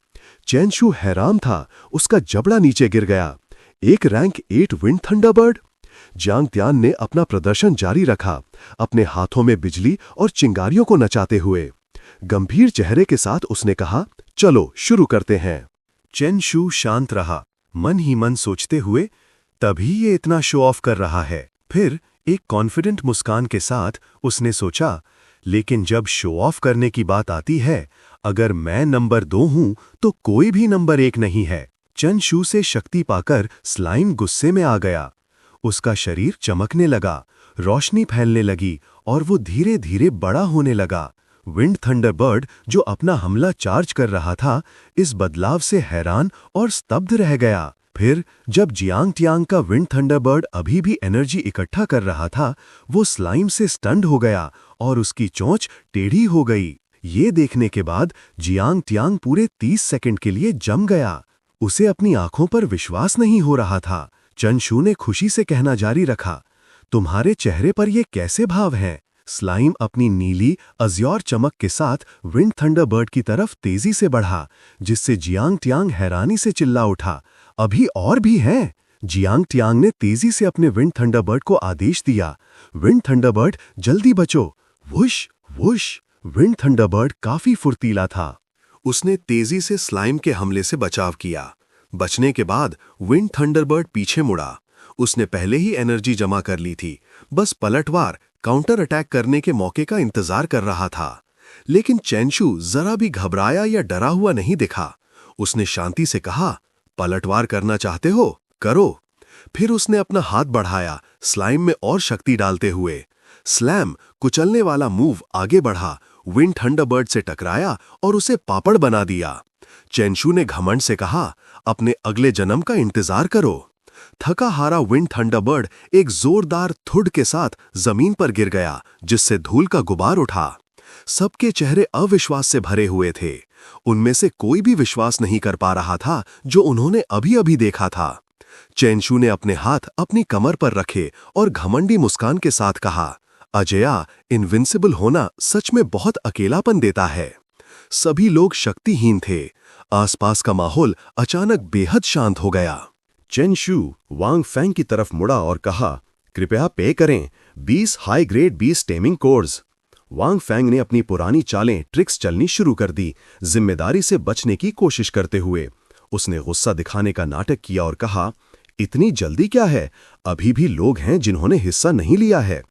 चेन शू हैरान था, उसका जबड़ा नीचे गिर गया। एक रैंक 8 विंड थंडरबर्ड? जियांग त्यान ने अपना प्रदर्शन जारी रखा, अपने हाथों में बिजली और चिंगारियों को नचाते हुए। गंभीर चेहरे के साथ उसने कहा, चलो शुरू करते हैं। चेन शू शांत रहा, मन ही मन सोचते हुए, तभी ये इतना शो ऑफ कर रहा है। फिर एक कॉन्फिडेंट मुस्कान के साथ उसने सोचा, लेकिन जब शो ऑफ करने की बात आती है, अगर मैं नंबर 2 हूं तो कोई भी नंबर 1 नहीं है। चेन शू से शक्ति पाकर स्लाइम गुस्से में आ गया। उसका शरीर चमकने लगा, रोशनी फैलने लगी और वो धीरे धीरे बड़ा होने लगा। विंड थंडरबर्ड, जो अपना हमला चार्ज कर रहा था, इस बदलाव से हैरान और स्तब्ध रह गया। फिर जब जियांग ट्यांग का विंड थंडरबर्ड अभी भी एनर्जी इकट्ठा कर रहा था, वो स्लाइम से स्टन्ड हो गया और उसकी चोंच टेढ़ी हो गई। ये देखने के बाद जियांग ट्यांग पूरे 30 सेकंड के लिए जम गया। उसे अपनी आंखों पर विश्वास नहीं हो रहा था। चेन शू ने खुशी से कहना जारी रखा, तुम्हारे चेहरे पर ये कैसे भाव हैं? स्लाइम अपनी नीली अज़्योर चमक के साथ विंड थंडरबर्ड की तरफ तेजी से बढ़ा, जिससे जियांग ट्यांग हैरानी से चिल्ला उठा, अभी और भी हैं। जियांग ट्यांग ने तेजी से अपने विंड थंडरबर्ड को आदेश दिया, विंड थंडरबर्ड जल्दी बचो। Whoosh whoosh. विंड थंडरबर्ड काफी फुर्तीला था। उसने तेजी से स्लाइम के हमले से बचाव किया। बचने के बाद विंड थंडरबर्ड पीछे मुड़ा। उसने पहले ही एनर्जी जमा कर ली थी, बस पलटवार काउंटर अटैक करने के मौके का इंतजार कर रहा था। लेकिन चेन शू जरा भी घबराया या डरा हुआ नहीं दिखा। उसने शांति से कहा, पलटवार करना चाहते हो? करो। फिर उसने अपना हाथ बढ़ाया, स्लाइम में और शक्ति डालते हुए। स्लैम, कुचलने वाला मूव आगे बढ़ा, विंड थंडरबर्ड से टकराया और उसे पापड़ बना दिया। चेन शू ने घमंड से कहा, अपने अगले जन्म का इंतजार करो। थका हारा विंड थंडरबर्ड एक जोरदार थुड़ के साथ जमीन पर गिर गया, जिससे धूल का गुबार उठा। सबके चेहरे अविश्वास से भरे हुए थे। उनमें से कोई भी विश्वास नहीं कर पा रहा था जो उन्होंने अभी-अभी देखा था। चेन शू ने अपने हाथ अपनी कमर पर रखे और घमंडी मुस्कान के साथ कहा, अजेया, इनविंसिबल होना सच में बहुत अकेलापन देता है। सभी लोग शक्तिहीन थे। आसपास का माहौल अचानक बेहद शांत हो गया। चेन शू वांग फेंग की तरफ मुड़ा और कहा, कृपया पे करें 20 हाई ग्रेड बीस टेमिंग कोर्स। वांग फेंग ने अपनी पुरानी चालें, ट्रिक्स चलनी शुरू कर दी, जिम्मेदारी से बचने की कोशिश करते हुए। उसने गुस्सा दिखाने का नाटक किया और कहा, इतनी जल्दी क्या है? अभी भी लोग हैं जिन्होंने हिस्सा नहीं लिया है।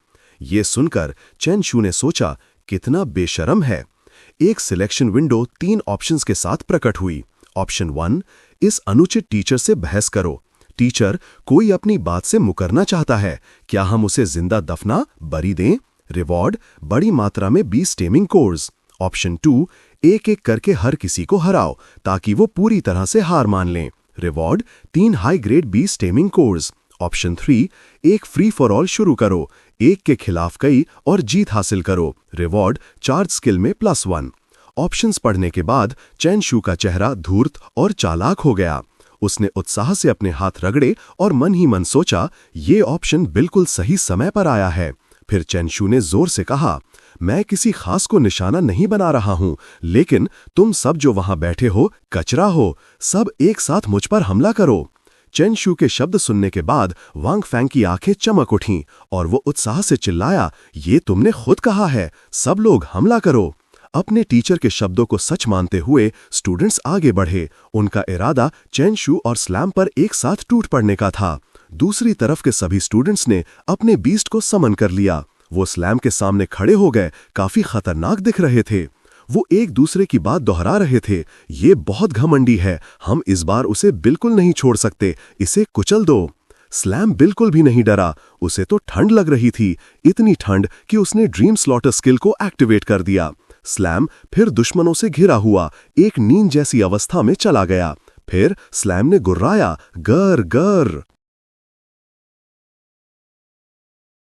ये सुनकर चेन शू ने सोचा, कितना बेशर्म है। एक सिलेक्शन विंडो 3 ऑप्शंस के साथ प्रकट हुई। ऑप्शन 1, इस अनुचित टीचर से बहस करो। टीचर, कोई अपनी बात से मुकरना चाहता है, क्या हम उसे जिंदा दफना बरी दें? रिवॉर्ड, बड़ी मात्रा में 20 टेमिंग कोर्स। ऑप्शन 2, एक एक करके हर किसी को हराओ ताकि वो पूरी तरह से हार मान लें। Reward, 3 high grade 20 taming course. Option 3, एक फ्री फॉर ऑल शुरू करो, एक के खिलाफ कई और जीत हासिल करो। रिवॉर्ड, चार्ज स्किल में +1। ऑप्शंस पढ़ने के बाद चैन शू का चेहरा धूर्त और चालाक हो गया। उसने उत्साह से अपने हाथ रगड़े और मन ही मन सोचा, ये ऑप्शन बिल्कुल सही समय पर आया है। फिर चैन शू ने जोर से कहा, मैं किसी खास को निशाना नहीं बना रहा हूं, लेकिन तुम सब जो वहां बैठे हो कचरा हो, सब एक साथ मुझ पर हमला करो। चैन शू के शब्द सुनने के बाद वांग फैंग की आंखें चमक उठीं और वो उत्साह से चिल्लाया, ये तुमने खुद कहा है, सब लोग हमला करो। अपने टीचर के शब्दों को सच मानते हुए स्टूडेंट्स आगे बढ़े। उनका इरादा चैन शू और स्लैम पर एक साथ टूट पड़ने का था। दूसरी तरफ के सभी स्टूडेंट्स ने अपने बीस्ट को समन कर लिया। वो स्लैम के सामने खड़े हो गए, काफी खतरनाक दिख रहे थे। वो एक दूसरे की बात दोहरा रहे थे, ये बहुत घमंडी है, हम इस बार उसे बिल्कुल नहीं छोड़ सकते, इसे कुचल दो। स्लैम बिल्कुल भी नहीं डरा, उसे तो ठंड लग रही थी, इतनी ठंड कि उसने ड्रीम स्लॉटर स्किल को एक्टिवेट कर दिया। स्लैम फिर दुश्मनों से घिरा हुआ एक नींद जैसी अवस्था में चला गया। फिर स्लैम ने गुर्राया, गर गर।